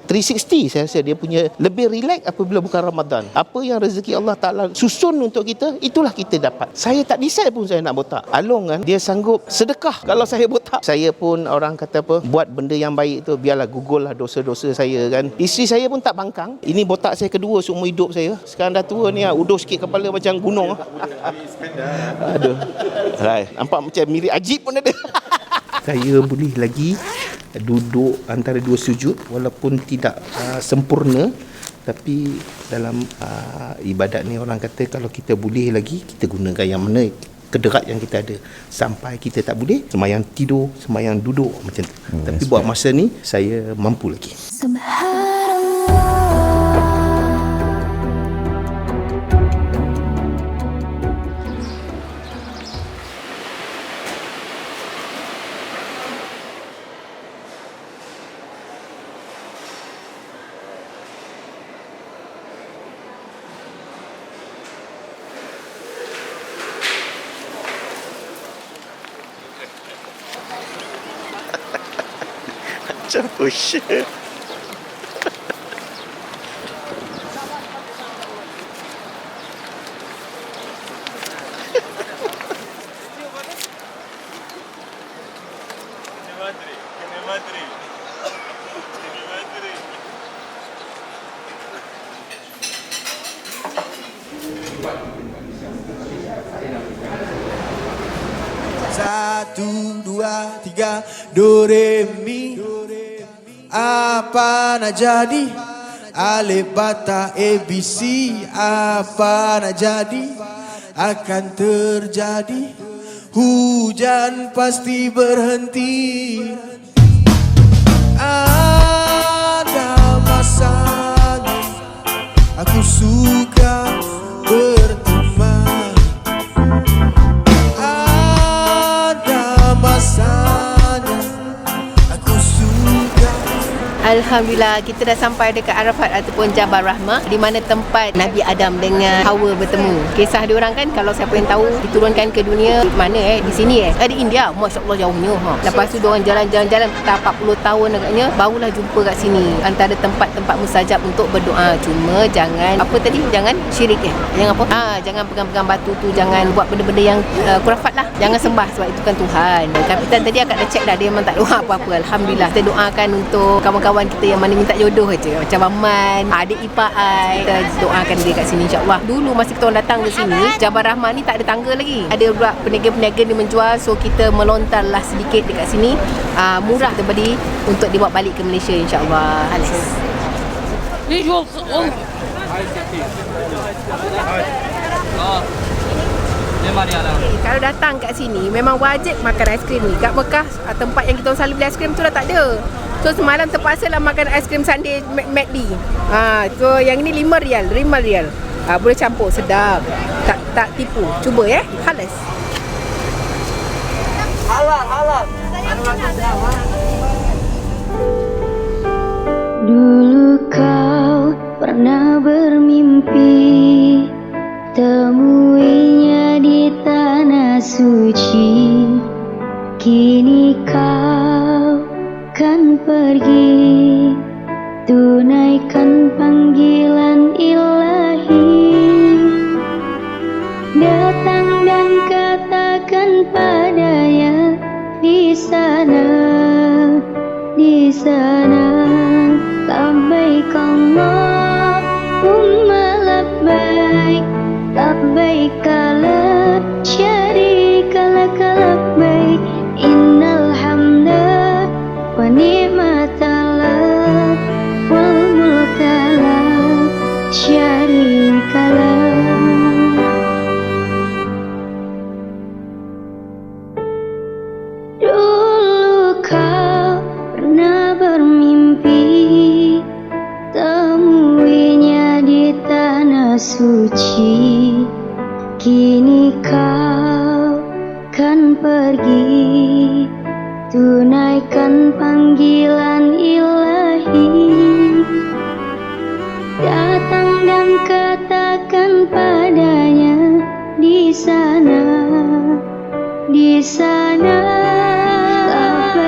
360 saya rasa dia punya lebih relax apabila bukan Ramadan. Apa yang rezeki Allah Ta'ala susun untuk kita, itulah kita dapat. Saya tak decide pun saya nak botak. Along kan, dia sanggup sedekah kalau saya botak. Saya pun orang kata apa, buat benda yang baik tu, biarlah gugul lah dosa-dosa saya kan. Isteri saya pun tak bangkang. Ini botak saya kedua seumur hidup saya. Sekarang dah tua ni, udur sikit kepala macam gunung. Aduh. Nampak macam mirip Ajib pun ada. Saya boleh lagi duduk antara dua sujud walaupun tidak sempurna, tapi dalam ibadat ni orang kata kalau kita boleh lagi, kita gunakan yang mana kederat yang kita ada. Sampai kita tak boleh, sembahyang tidur, sembahyang duduk macam tu. Tapi buat masa ni saya mampu lagi. Macam pusher. Satu, dua, tiga, do, re, mi. Apa nak jadi? Alif, bata, ABC. Apa nak jadi? Akan terjadi. Hujan pasti berhenti. Ada masanya aku suka berteman. Ada masanya aku suka. Alhamdulillah, kita dah sampai dekat Arafat ataupun Jabal Rahmah, di mana tempat Nabi Adam dengan Hawa bertemu. Kisah dia orang kan, kalau siapa yang tahu, diturunkan ke dunia mana di sini di India. Masya-Allah jauhnya. Lepas tu diorang jalan-jalan tak 40 tahun agaknya barulah jumpa kat sini. Antara tempat-tempat mustajab untuk berdoa. Cuma jangan jangan syirik Jangan apa? Jangan pegang-pegang batu tu, jangan buat benda-benda yang khurafat lah. Jangan sembah sebab itu kan Tuhan. Kapitan tadi akak dah check dah, dia memang tak doa apa-apa. Alhamdulillah. Kita doakan untuk kawan-kawan kita yang mana minta jodoh je, macam Aman, adik ipar ai, kita doakan dia kat sini insya-Allah. Dulu masa kita orang datang ke sini, Jabal Rahmah ni tak ada tangga lagi. Ada pula peniaga-peniaga dia menjual, so kita melontarlah sedikit dekat sini. Murah kita beli untuk dibawa balik ke Malaysia insya-Allah. Halis. Ni jual kalau datang kat sini memang wajib makan aiskrim ni. Kat Mekah tempat yang kita selalu beli aiskrim tu dah tak ada. So semalam terpaksa lah makan aiskrim sundae McD. So yang ni RM5. Boleh campur, sedap. Tak tipu. Cuba Halas. Halal. Dulu kau pernah bermimpi temuinya di tanah suci. Kini kau kan pergi, tunaikan panggilan ilahi. Datang dan katakan padanya di sana, labbaik Allahumma labbaik, labbaik la syarika lak labbaik, innal hamda wa ni'mata lak wal mulka la syarika lak. Dulu kau pernah bermimpi temuinya di tanah suci. Kini kau kan pergi, tunaikan panggilan ilahi. Datang dan katakan padanya di sana, labbaik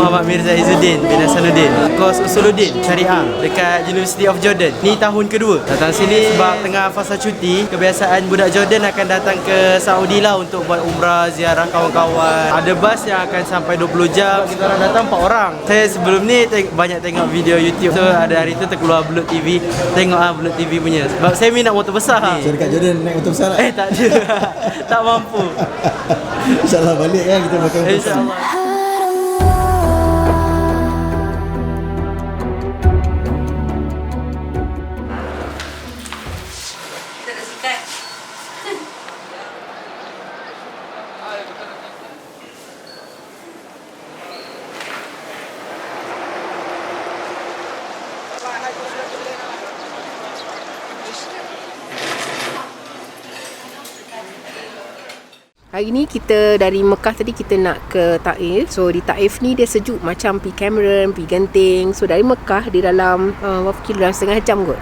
Muhammad Mirza Izzuddin bin Hasanuddin, kos Usuluddin Syariah dekat University of Jordan. Ni tahun kedua datang sini sebab tengah fasa cuti. Kebiasaan budak Jordan akan datang ke Saudi lah untuk buat umrah, ziarah kawan-kawan. Ada bas yang akan sampai 20 jam. Kita orang datang 4 orang. Saya sebelum ni banyak tengok video YouTube. So ada hari tu terkeluar Bulut TV. Tengok Bulut TV punya. Sebab saya minat motor besar. So dekat Jordan naik motor besar tak? Tak ada. Tak mampu. InsyaAllah balik kan kita makan motor besar. InsyaAllah. Hari ni kita dari Mekah tadi kita nak ke Taif. So di Taif ni dia sejuk macam pergi Cameron, pergi Genting. So dari Mekah di dalam berapa kilo, dalam setengah jam kot.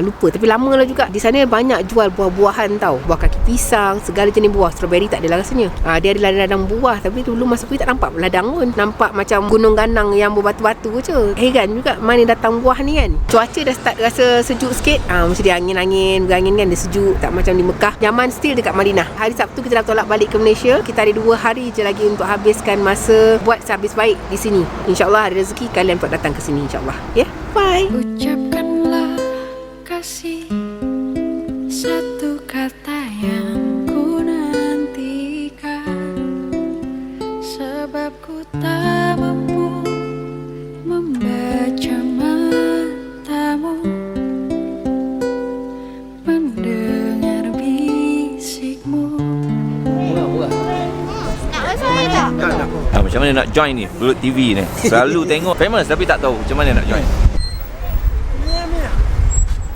Lupa tapi lama lah juga. Di sana banyak jual buah-buahan tau. Buah kaki pisang, segala jenis buah. Strawberry tak ada lah rasanya. Dia ada ladang-ladang buah tapi dulu masa pergi tak nampak ladang pun. Nampak macam gunung ganang yang berbatu-batu je. Heran juga mana datang buah ni kan. Cuaca dah start rasa sejuk sikit. Macam dia angin-angin, berangin kan, dia sejuk. Tak macam di Mekah. Nyaman still dekat Madinah. Hari Sabtu kita dah tolak balik ke Malaysia. Kita ada 2 hari je lagi untuk habiskan masa buat sehabis baik di sini. InsyaAllah ada rezeki kalian untuk datang ke sini insyaAllah. Ya, bye. Ucapkanlah kasih, satu kata yang ku nantikan, sebab ku tak mampu membaca matamu, mendengar bisikmu. Macam mana nak join ni Bulut TV ni? Selalu tengok famous tapi tak tahu macam mana nak join.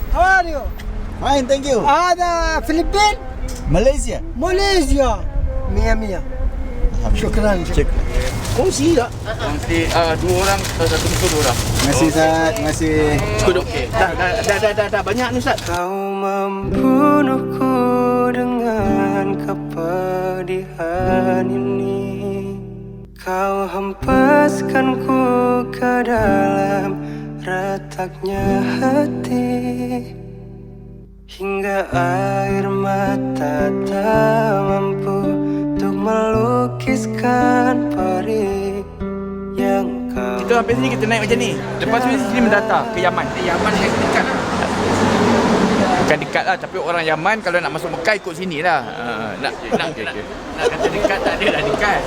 How are you? Fine, thank you. Ada Philippines? Malaysia. Malaysia. Mia. Syukran. Kongsi tak? Kongsi 2 orang, satu musuh 2 orang. Terima kasih Ustaz, terima kasih. Okey. Dah banyak ni Ustaz. Kau membunuhku dengan kepedihan ini. Kau hempaskanku ke dalam retaknya hati, hingga air mata tak mampu untuk melukiskan perih yang kau. Kita sampai sini kita naik macam ni. Lepas tu sini mendata ke Yaman. Yaman yang dekat. Bukan dekat lah, tapi orang Yaman kalau nak masuk Mekah ikut sini lah. Nak kata dekat tak ada lah dekat.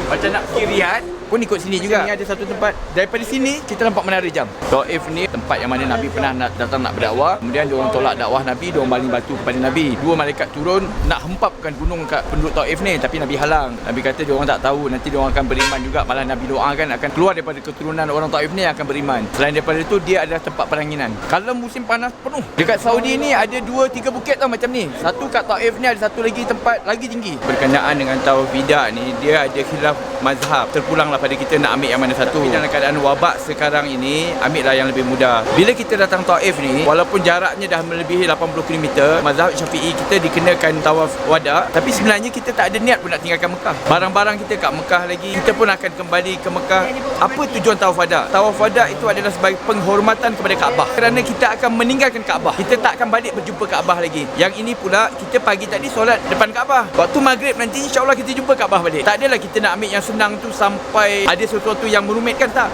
Macam nak pergi Riyadh pun ikut sini juga. Ini ada satu tempat daripada sini kita nampak Menara Jam. Taif ni tempat yang mana Nabi pernah datang nak berdakwah. Kemudian dia orang tolak dakwah Nabi, dia orang baling batu kepada Nabi. 2 malaikat turun nak hempapkan gunung kat penduduk Taif ni, tapi Nabi halang. Nabi kata dia orang tak tahu, nanti dia orang akan beriman juga. Malah Nabi doakan akan keluar daripada keturunan orang Taif ni yang akan beriman. Selain daripada itu dia adalah tempat peranginan. Kalau musim panas penuh. Dekat Saudi ni ada 2-3 bukit tau macam ni. Satu kat Taif ni, ada satu lagi tempat lagi tinggi. Berkenaan dengan tawaf wida ni, dia ada khilaf mazhab. Terpulanglah pada kita nak ambil yang mana satu. Tapi dalam keadaan wabak sekarang ini, ambillah yang lebih mudah. Bila kita datang Taif ni, walaupun jaraknya dah melebihi 80 km, mazhab Syafi'i kita dikenakan tawaf wada, tapi sebenarnya kita tak ada niat pun nak tinggalkan Mekah. Barang-barang kita kat Mekah lagi, kita pun akan kembali ke Mekah. Apa tujuan tawaf wada? Tawaf wada itu adalah sebagai penghormatan kepada Kaabah. Kerana kita akan meninggalkan Kaabah. Kita tak akan balik berjumpa Kaabah lagi. Yang ini pula, kita pagi tadi solat depan Kaabah. Waktu maghrib nanti insya-Allah kita jumpa Kaabah balik. Tak adalah kita nak ambil yang senang tu sampai ada sesuatu yang merumitkan, tak.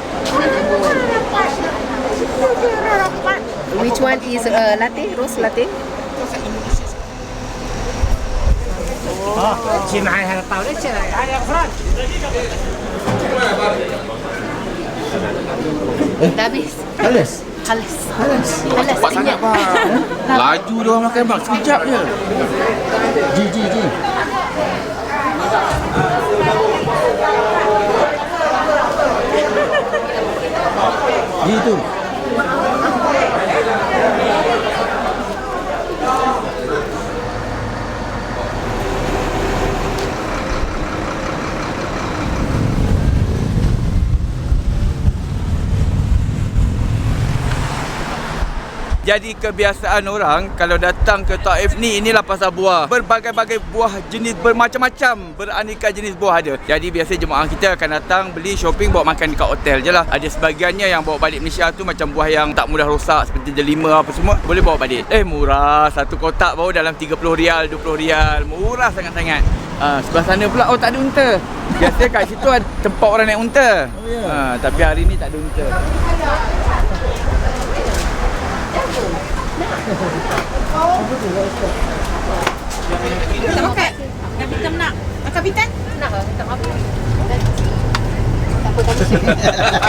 Which one is latte? Rose latte? شي معي هذا الطاولة شي هذا فرانك. Dah habis. Halas. Cepat sangat bang. Laju dia orang makan bang, sekejap je. Ji. Ji tu. Jadi kebiasaan orang kalau datang ke Taif ni, inilah pasar buah. Berbagai-bagai buah jenis bermacam-macam, beraneka jenis buah ada. Jadi biasa jemaah kita akan datang beli shopping, bawa makan dekat hotel je lah. Ada sebahagiannya yang bawa balik Malaysia tu macam buah yang tak mudah rosak seperti delima apa semua, boleh bawa balik. Murah, satu kotak baru dalam 30 rial, 20 rial. Murah sangat-sangat. Sebelah sana pula tak ada unta. Biasa kat situ ada tempat orang naik unta. Tapi hari ni tak ada unta. Tak makan? Kapitan nak? Kapitan? Nak lah, tak apa.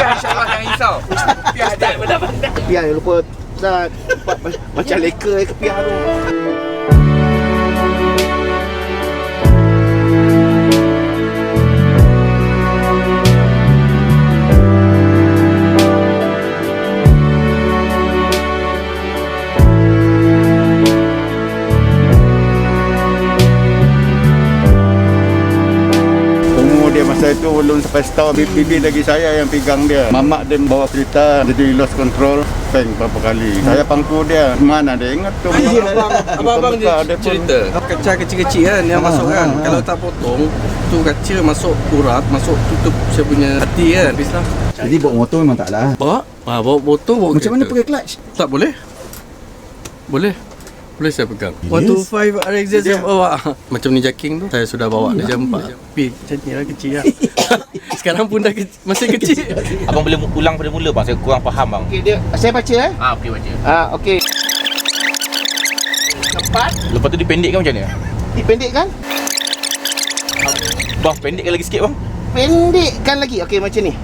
InsyaAllah jangan risau. Kepiah ada. Kepiah yang lupa Ustaz. Macam leka kepiah tu. Dia masa itu belum sampai setahun, bibi lagi saya yang pegang dia. Mamak dia bawa kereta, jadi lost control, peng berapa kali. Saya pangku dia, mana dia ingat tu. Abang-abang dia cerita kaca kecil-kecil kan yang masuk kan. Kalau tak potong, tu kaca masuk urat, masuk tutup saya punya hati kan. Habislah. Jadi bawa motor memang tak lah. Bawa motor, bawa Macam mana pakai clutch? Tak boleh. Boleh saya pegang. 125 RXZ saya bawa. Macam ni jacking tu saya sudah bawa dah jam 4. Tapi macam ni lah kecil lah. Sekarang pun dah masih kecil. Abang boleh ulang pada mula bang, saya kurang faham bang. Okey, saya baca okey baca. Okey. Keempat. Lepas tu dipendekkan macam mana? Dipendekkan? Bang, pendekkan lagi sikit bang. Pendekkan lagi. Okey, macam ni.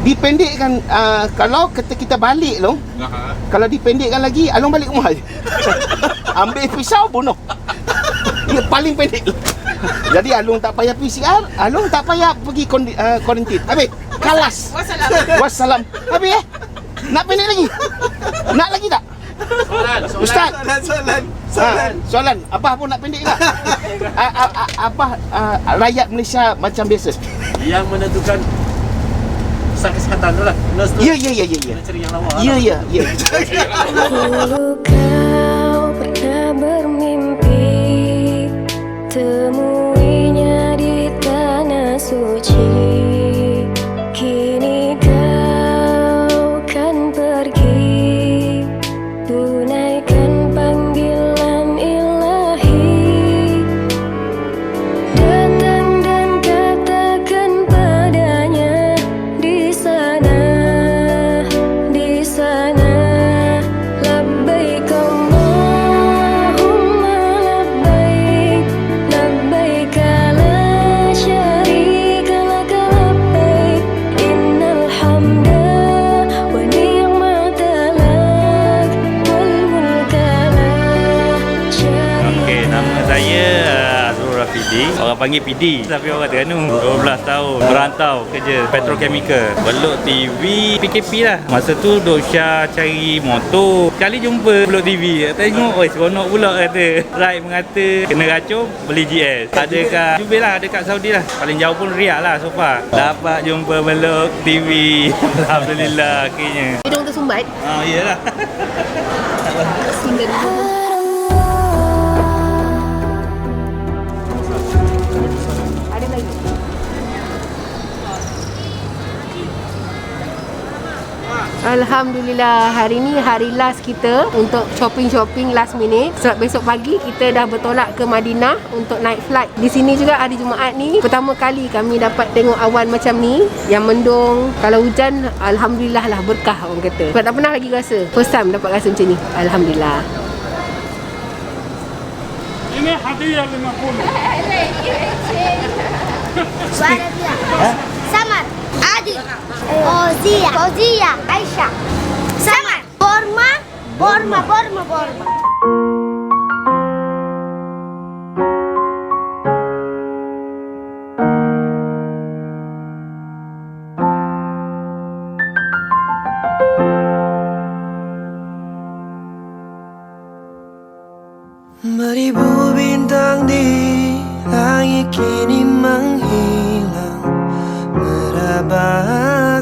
Dipendekkan, kalau kita balik long, kalau dipendekkan lagi, Along balik rumah je. Ambil pisau bunuh. Dia paling pendek. Jadi Along tak payah PCR, Along tak payah pergi kuarantin. Habis, kalas. Wassalam. Habis nak pendek lagi? Nak lagi tak? Ustaz. Soalan. Abah pun nak pendek tak? Abah rakyat Malaysia macam biasa. Yang menentukan usaha kesihatan tu lah. Ya. Cari yang lawa. Ya. Dulu kau pernah bermimpi temuinya di tanah suci. Kini kau kan pergi tunaikan panggilan ilahi. Datang dan katakan padanya di sana labbaik Allahumma labbaik labbaik la syarika lak labbaik innal hamda wa ni'mata lak wal mulka la syarika. Okey, nama saya Azrul Rafidi. Orang panggil PD, tapi orang Terengganu. 12 tahun merantau kerja petrochemical. Belok TV PKP lah. Masa tu Dok Syah cari motor. Sekali jumpa belok TV. Tengok, seronok pula kata. Ride mengata kena racun, beli GS. Ada kat Jubil lah, ada kat Saudi lah. Paling jauh pun Riyadh lah so far. Dapat jumpa belok TV. Alhamdulillah akhirnya. Hidung tersumbat? Iyalah. Alhamdulillah, hari ni hari last kita untuk shopping last minute. Sebab besok pagi kita dah bertolak ke Madinah untuk naik flight. Di sini juga hari Jumaat ni pertama kali kami dapat tengok awan macam ni yang mendung. Kalau hujan, alhamdulillah lah, berkah orang kata. Sebab tak pernah lagi rasa. First time dapat rasa macam ni. Alhamdulillah. Ini hadiah 50. Suara dia. Samar, Adi, Fauzia, Aisyah. Samar, Borma. Beribu bintang di langit kini menghilang, meraba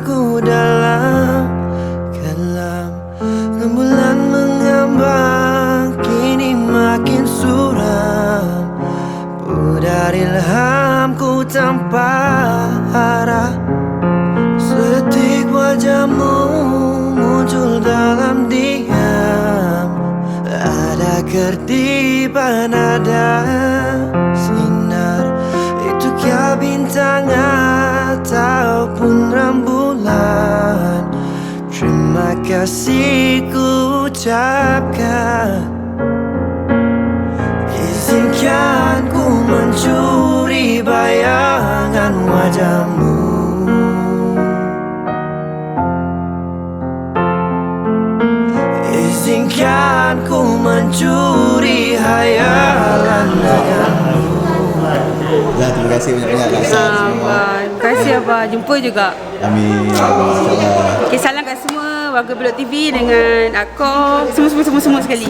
aku dalam kelam. Rembulan mengambil tanpa arah. Sedetik wajahmu muncul dalam diam. Ada kerdipan, ada sinar. Itu kah bintang ataupun rembulan? Terima kasih ku ucapkan. Izinkan ku mencuri bayangan wajahmu. Izinkan ku mencuri hayalan denganmu. Ya, terima kasih banyak-banyak Terima kasih Abah. Jumpa juga. Amin. InsyaAllah. Okay, salam kat semua warga Belok TV dengan Akor. Semua sekali.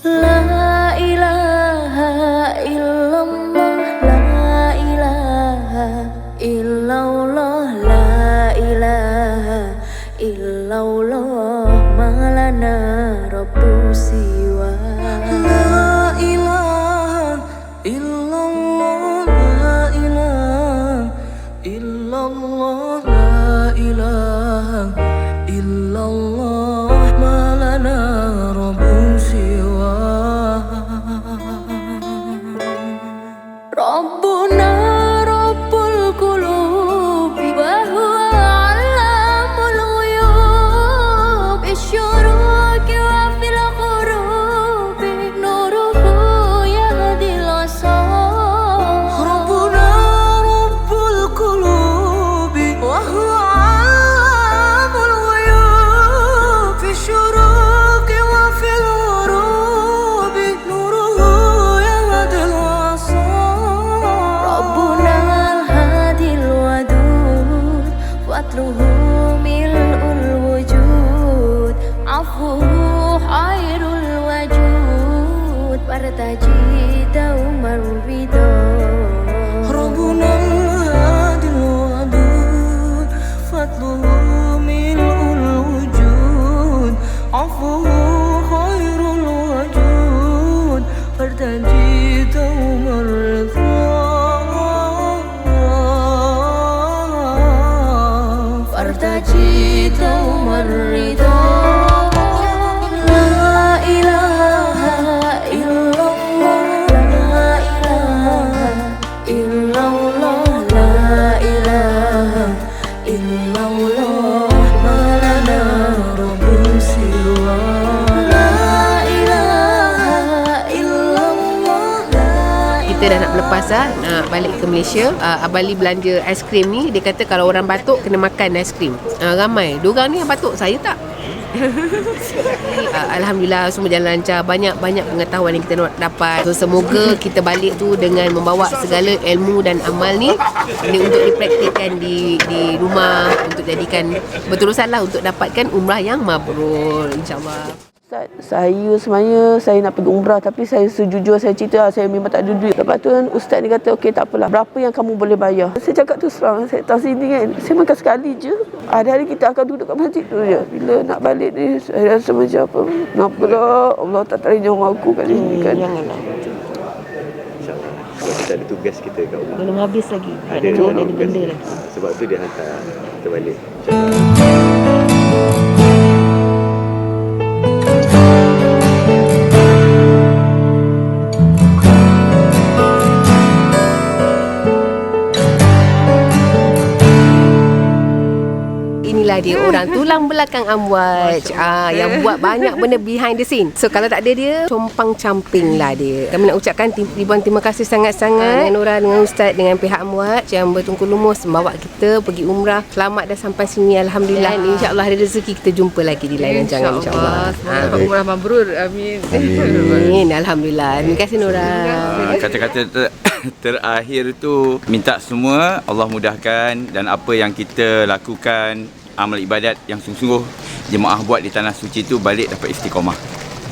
La ilaha illallah, la ilaha illallah, la ilaha illallah, malana rabbu siwa. La ilaha illallah, la ilaha illallah, la ilaha illallah, malana rabbu siwa. Rabbuna rabbul qulubi wa huwa allamul ghuyub. Isyuruki wa fil ghurubi nuruhu yahdil asar. Rabbuna rabbul qulubi wa huwa allamul ghuyub. Isyuruki wa fil ghurubi nuruhu yahdil asar. Rabbuna hadil wadud watluhu mil'ul wujud. Afuhu khairul wajud wartaji daumar ridha. Rabbuna hadil wadud watluhu mil'ul wujud. Afuhu khairul wajud wartaji daumar ridha. Wartaji daumar ridha. La ilaha illallah, la ilaha illallah, la ilaha illallah, malana rabbu siwa. La ilaha illallah, la Kita dah nak berlepas nak balik ke Malaysia. Abali belanja aiskrim ni. Dia kata kalau orang batuk kena makan aiskrim. Ramai. Diorang ni yang batuk, saya tak. Alhamdulillah semua jalan lancar. Banyak pengetahuan yang kita dapat. So semoga kita balik tu dengan membawa segala ilmu dan amal ni untuk dipraktikkan di rumah, untuk jadikan berterusan lah untuk dapatkan umrah yang mabrur, insyaAllah. Ustaz, saya sebenarnya saya nak pergi umrah, tapi saya sejujur saya cerita saya memang tak ada duit. Lepas tu kan ustaz ni kata okey tak apalah, berapa yang kamu boleh bayar. Saya cakap tu serang, saya tahu sini kan saya makan sekali je. Hari-hari kita akan duduk kat masjid tu je. Bila nak balik ni saya rasa macam apa, nampaklah Allah tak tarik nyawa aku kat sini kan. Janganlah. InsyaAllah. Sebab kita ada tugas kita kat rumah. Belum habis lagi. Ada benda lagi. Sebab tu dia hantar kita balik. Inilah dia orang tulang belakang Amwaj, yang buat banyak benda behind the scene. So kalau tak ada dia, compang camping lah dia. Kami nak ucapkan ribuan terima kasih sangat-sangat dengan Nora, dengan Ustaz, dengan pihak Amwaj yang bertungku lumus membawa kita pergi umrah. Selamat dah sampai sini, alhamdulillah. InsyaAllah ada rezeki kita jumpa lagi di lain rancangan, insyaAllah. Umrah mabrur, amin. Amin, alhamdulillah. Terima kasih Nora. Kata-kata terakhir tu, minta semua Allah mudahkan, dan apa yang kita lakukan, amal ibadat yang sungguh-sungguh jemaah buat di tanah suci tu, balik dapat istiqamah.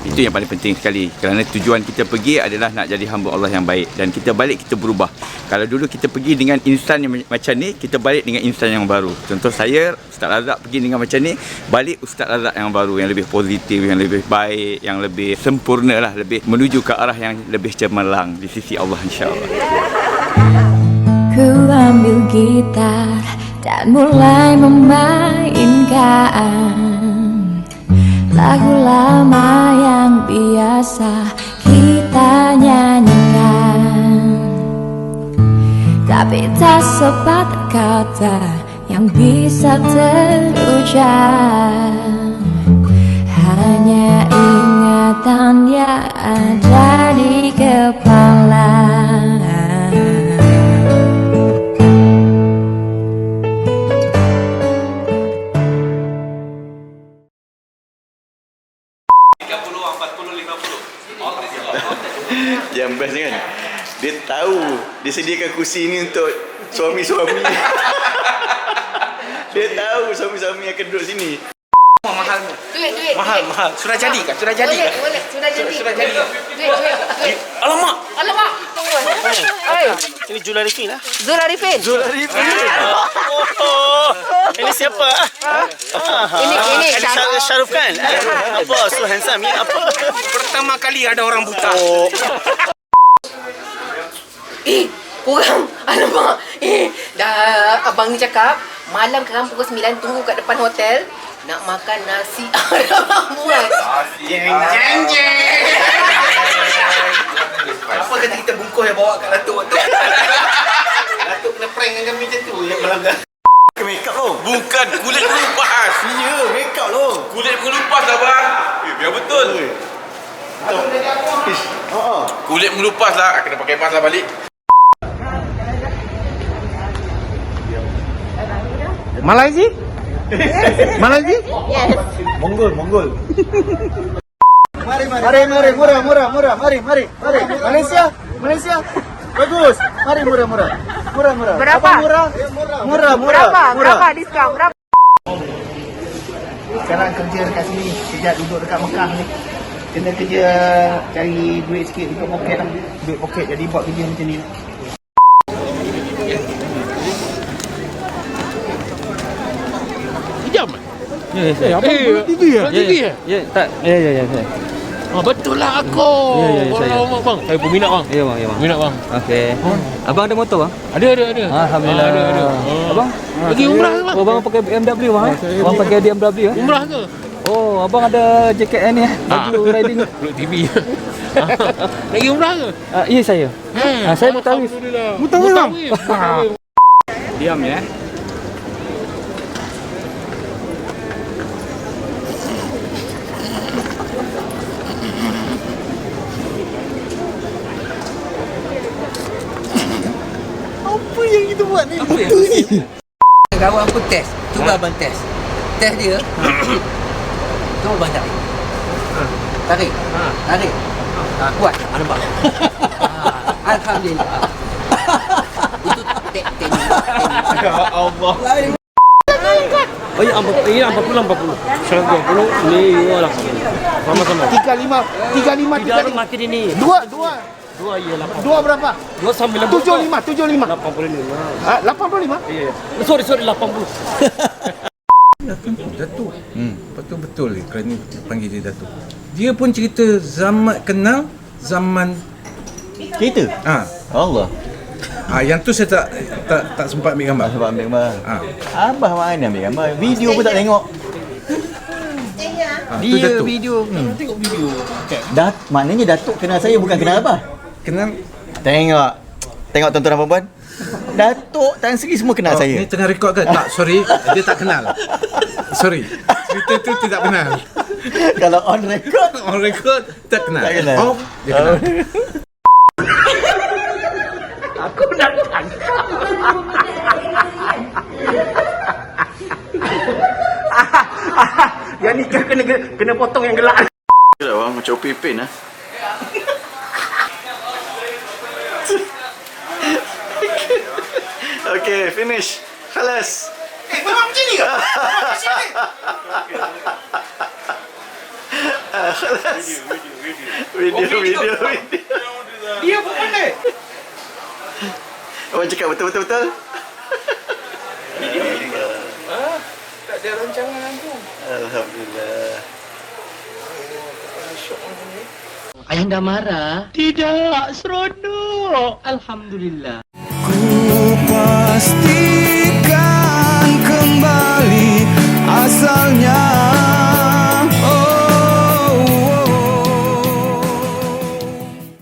Itu yang paling penting sekali. Kerana tujuan kita pergi adalah nak jadi hamba Allah yang baik. Dan kita balik, kita berubah. Kalau dulu kita pergi dengan insan yang macam ni, kita balik dengan insan yang baru. Contoh saya, Ustaz Razak pergi dengan macam ni, balik Ustaz Razak yang baru, yang lebih positif, yang lebih baik, yang lebih sempurna lah, lebih menuju ke arah yang lebih cemerlang di sisi Allah, insya-Allah. Ku ambil gitar dan mulai memainkan lagu lama yang biasa kita nyanyikan, tapi tak sepatah kata yang bisa terucap, hanya ingatan yang ada di kepala. Yang best kan, dia tahu dia sediakan kursi ni untuk suami-suami. Dia tahu suami-suami akan duduk sini. Mahal. Duit. Mahal. Sudah jadi kan? Sudah jadi kan? Boleh. Sudah jadi. Duit. Alamak. Tunggu. Oi. Ini Zul Arifin lah. Zul Arifin. Ini siapa? Ini Syaruf kan? Apa? So handsome ni apa? Pertama kali ada orang buta. Korang, alamak. Dah abang ni cakap, malam korang pukul 9 tunggu kat depan hotel nak makan nasi Arab buat. Jeng. Apa kata kita bungkus yang bawa kat Datuk tu? Datuk kena prank dengan kami macam tu yang melanggar. Make up lo. Bukan, kulit melupas. Ya, make up lo. Kulit melupas lah bang. Biar betul. Kulit melupas lah. Kena pakai mask lah balik. Malaysia? Malaysia? Yes. Monggol. Mari. Murah. Mari. Malaysia. Bagus. Mari murah. Berapa? Murah. Berapa diskaun? Berapa? Sekarang kerja dekat sini, sejak duduk dekat Mekah ni. Kena kerja cari duit sikit untuk poket lah. Duit poket, jadi buat kerja macam ni. Jam. Ya, apa TV ah? TV ah? Ya, tak. Ya. Betul lah aku. Saya. Bang, saya peminat bang. Ya, bang. Minat bang. Okey. Abang ada motor bang? Ada. Alhamdulillah. Ada. Abang? Lagi umrah ke bang? Abang pakai BMW bang? Abang pakai BMW eh? Umrah ke? Oh, abang ada jaket ni baju riding. Peluk TV. Lagi umrah ke? Ya saya. Saya mutawif. Mutawif bang. Diam ya. Apa yang kita buat ni? Betul ni. Kawan aku test. Cuba abang test. Test dia. Cuba abang tarik. Tarik. Kuat. Nampak? Alhamdulillah. Itu teknik. Ya Allah. Oh ya, 40. 120. Ni lah. Sama-sama. 35. Makin ini. Dua ya 8. Dua berapa? 295. 75. 85. 85? Ya. Sorry 80. Datuk. Betul kerana panggil dia Datuk. Dia pun cerita zaman Cerita? Allah. Yang tu saya tak sempat ambil gambar. Abah mana ambil gambar? Video pun tak tengok. Dia video. Tengok video. Maknanya Datuk kenal saya bukan kenal Abah. Kenal. Tengok tuan-tuan dan puan. Datuk Tan Sri semua kenal saya. Ni tengah rekod ke? Tak, sorry. Dia tak kenal. Sorry. Cerita tu tidak benar. Kalau on record tak kenal. Off dia kenal. Aku nak tangkap. Yang ni kena potong yang gelak. Gelak bang, macam Upin lah. Okay, finish. Khalas. Memang macam ni ke? Video. Dia pun pandai. Orang cakap betul-betul. Tak ada rancangan aku. Alhamdulillah. Ayah marah? Tidak, seronok. Alhamdulillah. Ku pasti